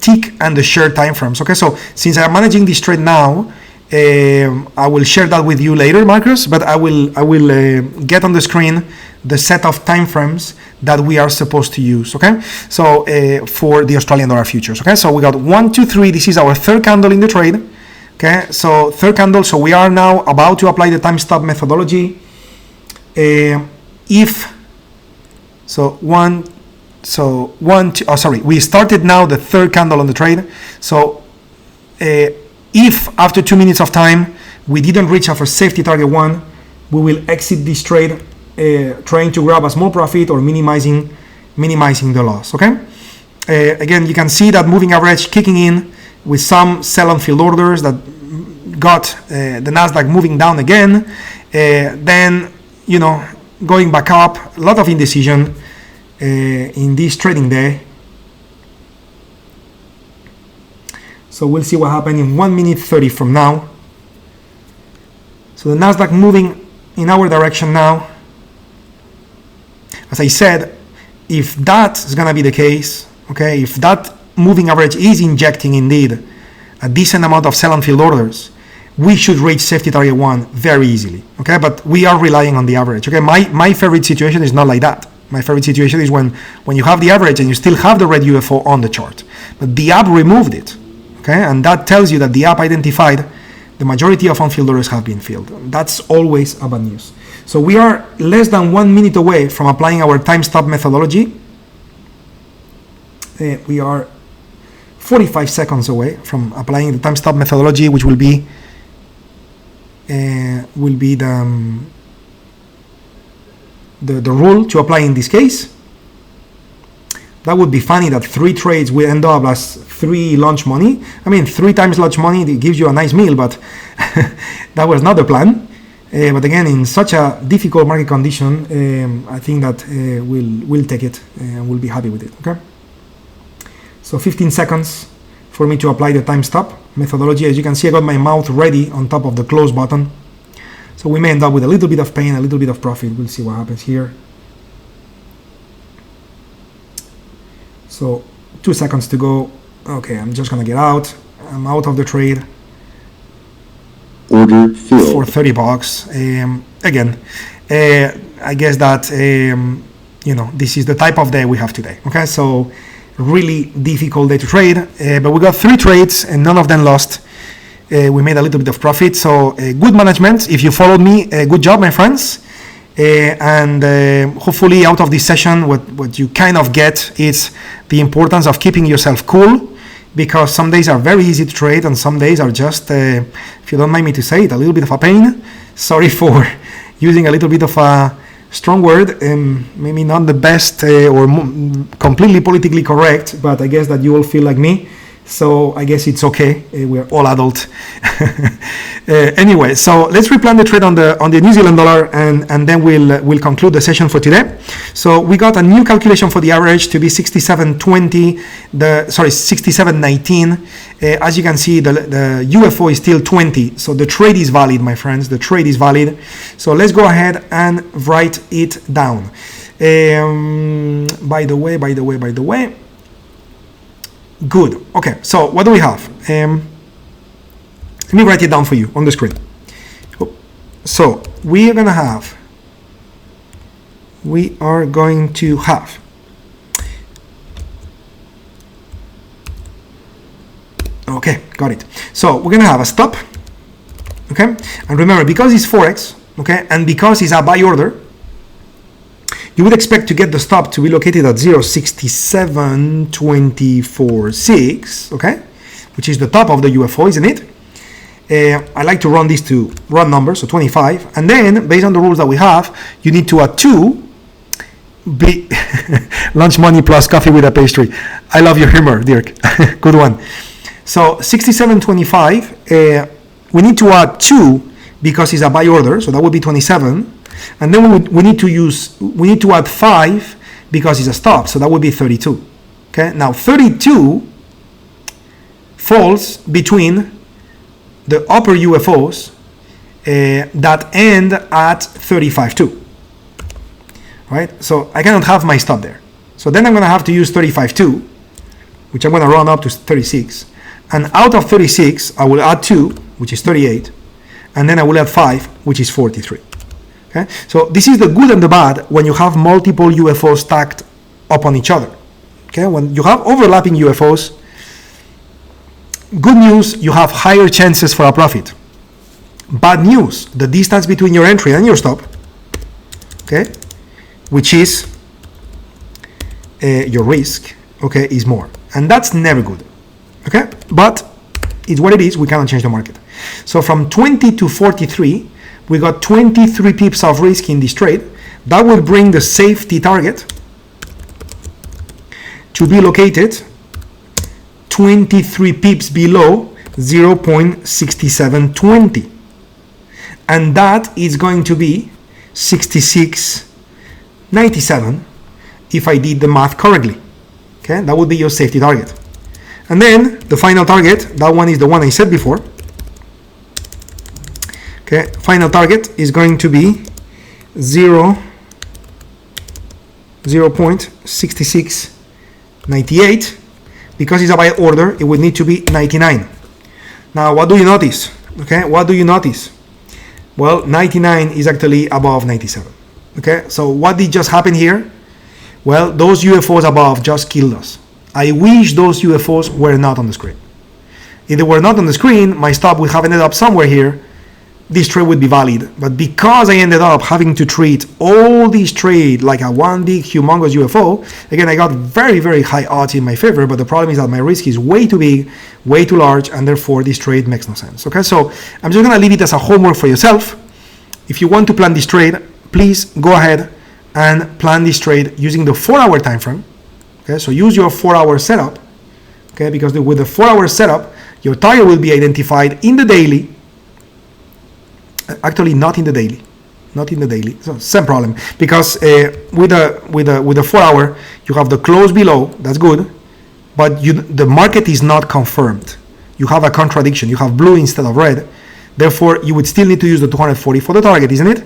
tick and the share time frames. Okay, so since I'm managing this trade now, I will share that with you later, Marcus. But I will get on the screen the set of time frames that we are supposed to use. Okay, so for the Australian dollar futures. Okay, so we got 1, 2, 3. This is our third candle in the trade. Okay, so third candle. So we are now about to apply the time stop methodology. We started now the third candle on the trade. So if after 2 minutes of time we didn't reach our safety target 1, we will exit this trade, trying to grab a small profit or minimizing the loss. Okay. Again, you can see that moving average kicking in with some sell on field orders that got the NASDAQ moving down again. Then going back up, a lot of indecision in this trading day. So we'll see what happens in 1 minute 30 from now. So the NASDAQ moving in our direction now. As I said, if that is going to be the case, okay, if that moving average is injecting indeed a decent amount of sell-on field orders, we should reach safety target 1 very easily, okay? But we are relying on the average, okay? My favorite situation is not like that. My favorite situation is when you have the average and you still have the red UFO on the chart, but the app removed it, okay? And that tells you that the app identified the majority of on-field orders have been filled. That's always a bad news. So we are less than 1 minute away from applying our time stop methodology. We are 45 seconds away from applying the time stop methodology, which will be the rule to apply in this case. That would be funny that 3 trades will end up as 3 launch money. I mean, 3 times launch money, it gives you a nice meal, but that was not the plan. But again, in such a difficult market condition, I think that we'll take it and we'll be happy with it, okay? So 15 seconds for me to apply the time stop methodology. As you can see, I got my mouth ready on top of the close button. So we may end up with a little bit of pain, a little bit of profit. We'll see what happens here. So 2 seconds to go. Okay, I'm just gonna get out. I'm out of the trade. Order filled. For $30. Again, I guess that, this is the type of day we have today. Okay, so really difficult day to trade, but we got 3 trades and none of them lost. We made a little bit of profit, so good management. If you followed me, good job, my friends. And hopefully out of this session, what you kind of get is the importance of keeping yourself cool, because some days are very easy to trade and some days are just, if you don't mind me to say it, a little bit of a pain. Sorry for using a little bit of a strong word, maybe not the best or completely politically correct, but I guess that you all feel like me, so I guess it's okay. We're all adult. Anyway, so let's replan the trade on the New Zealand dollar, and then we'll conclude the session for today. So we got a new calculation for the average to be 67.20, 67.19. As you can see, the UFO is still 20, so the trade is valid, my friends. The trade is valid. So let's go ahead and write it down. By the way. Good. Okay, so what do we have? Let me write it down for you on the screen. So we are going to have okay, got it. So we're going to have a stop, okay? And remember, because it's Forex, okay, and because it's a buy order, you would expect to get the stop to be located at 0.6724.6, okay, which is the top of the UFO, isn't it? I like to run these to run numbers, so 25, and then based on the rules that we have, you need to add 2 lunch money plus coffee with a pastry. I love your humor, Dirk. Good one. So 67.25, we need to add 2 because it's a buy order, so that would be 27. And then we need to add 5 because it's a stop, so that would be 32. Okay, now 32 falls between the upper UFOs that end at 35.2. Right, so I cannot have my stop there. So then I'm going to have to use 35.2, which I'm going to run up to 36. And out of 36, I will add 2, which is 38. And then I will add 5, which is 43. Okay, so this is the good and the bad when you have multiple UFOs stacked upon each other. Okay, when you have overlapping UFOs, good news, you have higher chances for a profit. Bad news, the distance between your entry and your stop, okay, which is your risk, okay, is more. And that's never good. Okay, but it's what it is. We cannot change the market. So from 20 to 43, we got 23 pips of risk in this trade. That will bring the safety target to be located 23 pips below 0.6720. And that is going to be 66.97 if I did the math correctly. Okay, that would be your safety target. And then the final target, that one is the one I said before. Okay, final target is going to be 0.6698. Because it's a buy order, it would need to be 99. Now, what do you notice? Okay, what do you notice? Well, 99 is actually above 97. Okay, so what did just happen here? Well, those UFOs above just killed us. I wish those UFOs were not on the screen. If they were not on the screen, my stop would have ended up somewhere here. This trade would be valid. But because I ended up having to treat all these trade like a one big humongous UFO, again, I got very, very high odds in my favor, but the problem is that my risk is way too big, way too large, and therefore this trade makes no sense. Okay, so I'm just gonna leave it as a homework for yourself. If you want to plan this trade, please go ahead and plan this trade using the 4-hour time frame. Okay, so use your 4-hour setup. Okay, because with the 4-hour setup, your target will be identified in the daily. Actually, not in the daily. So same problem, because with the 4-hour, you have the close below. That's good, but the market is not confirmed. You have a contradiction. You have blue instead of red. Therefore, you would still need to use the 240 for the target, isn't it?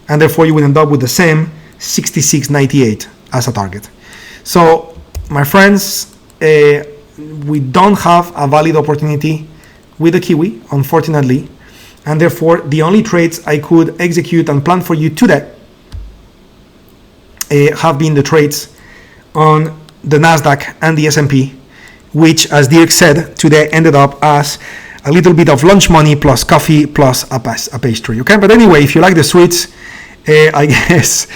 And therefore, you would end up with the same 66.98 as a target. So, my friends, we don't have a valid opportunity with the Kiwi, unfortunately. And therefore, the only trades I could execute and plan for you today have been the trades on the NASDAQ and the S&P, which, as Dirk said, today ended up as a little bit of lunch money plus coffee plus a pastry. Okay, but anyway, if you like the sweets, I guess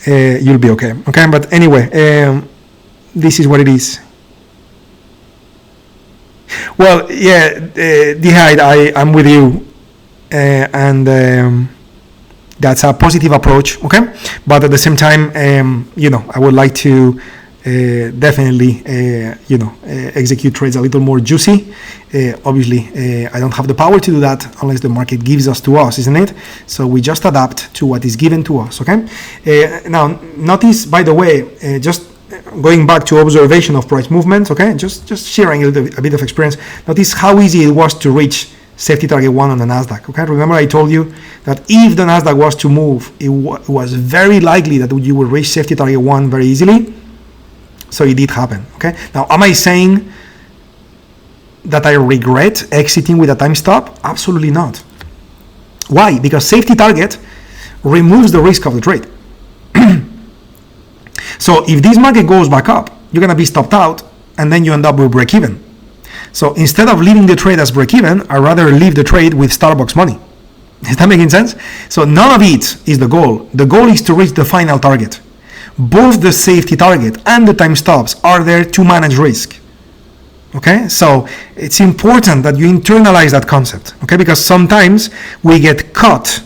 you'll be okay. Okay, but anyway, this is what it is. Well, yeah, Dihide, I'm with you, and that's a positive approach, okay? But at the same time, I would like to definitely, execute trades a little more juicy. Obviously, I don't have the power to do that unless the market gives us to us, isn't it? So we just adapt to what is given to us, okay? Now, notice, by the way, just going back to observation of price movements, okay, just sharing a bit of experience. Notice how easy it was to reach safety target 1 on the NASDAQ, okay? Remember I told you that if the NASDAQ was to move, it was very likely that you would reach safety target 1 very easily. So it did happen, okay? Now, am I saying that I regret exiting with a time stop? Absolutely not. Why? Because safety target removes the risk of the trade. So if this market goes back up, you're going to be stopped out, and then you end up with break even. So instead of leaving the trade as break even, I'd rather leave the trade with Starbucks money. Is that making sense? So none of it is the goal. The goal is to reach the final target. Both the safety target and the time stops are there to manage risk. Okay, so it's important that you internalize that concept. Okay, because sometimes we get caught.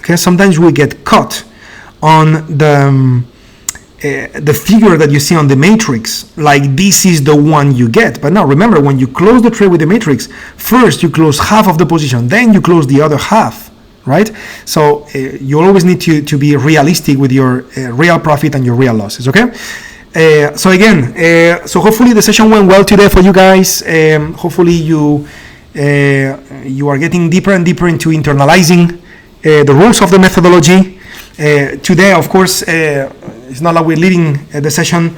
Okay, sometimes we get caught on the figure that you see on the matrix, like this is the one you get. But now remember, when you close the trade with the matrix, first you close half of the position, then you close the other half, right? So you always need to be realistic with your real profit and your real losses, okay? So again, so hopefully the session went well today for you guys. Hopefully you are getting deeper and deeper into internalizing the rules of the methodology. Today, of course, it's not like we're leaving the session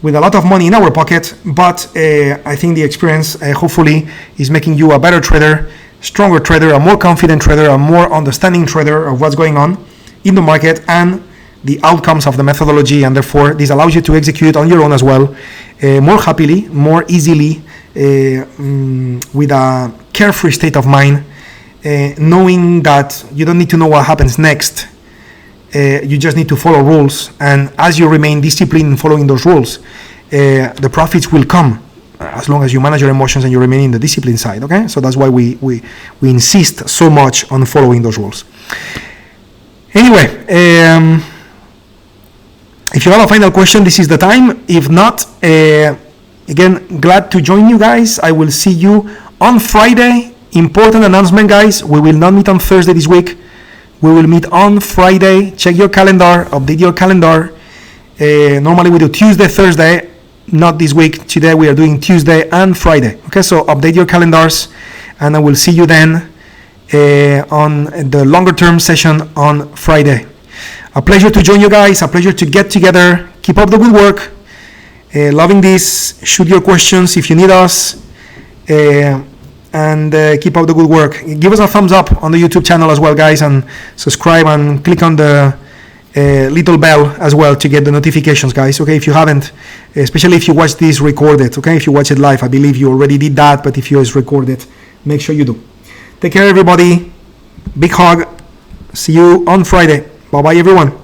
with a lot of money in our pocket, but I think the experience hopefully is making you a better trader, stronger trader, a more confident trader, a more understanding trader of what's going on in the market and the outcomes of the methodology, and therefore this allows you to execute on your own as well, more happily, more easily, with a carefree state of mind, knowing that you don't need to know what happens next. You just need to follow rules, and as you remain disciplined in following those rules, the profits will come as long as you manage your emotions and you remain in the discipline side. Okay, so that's why we insist so much on following those rules. Anyway, if you have a final question, this is the time. If not, again, glad to join you guys. I will see you on Friday. Important announcement, guys. We will not meet on Thursday this week. We will meet on Friday. Check your calendar, update your calendar. Normally we do Tuesday, Thursday, not this week. Today we are doing Tuesday and Friday. Okay, so update your calendars, and I will see you then on the longer term session on Friday. A pleasure to join you guys, a pleasure to get together. Keep up the good work. Loving this. Shoot your questions if you need us. and keep up the good work. Give us a thumbs up on the YouTube channel as well, guys, and subscribe and click on the little bell as well to get the notifications, guys. Okay, if you haven't, especially if you watch this recorded, okay, if you watch it live, I believe you already did that, but if you just record it, make sure you do. Take care, everybody. Big hug. See you on Friday. Bye bye, everyone.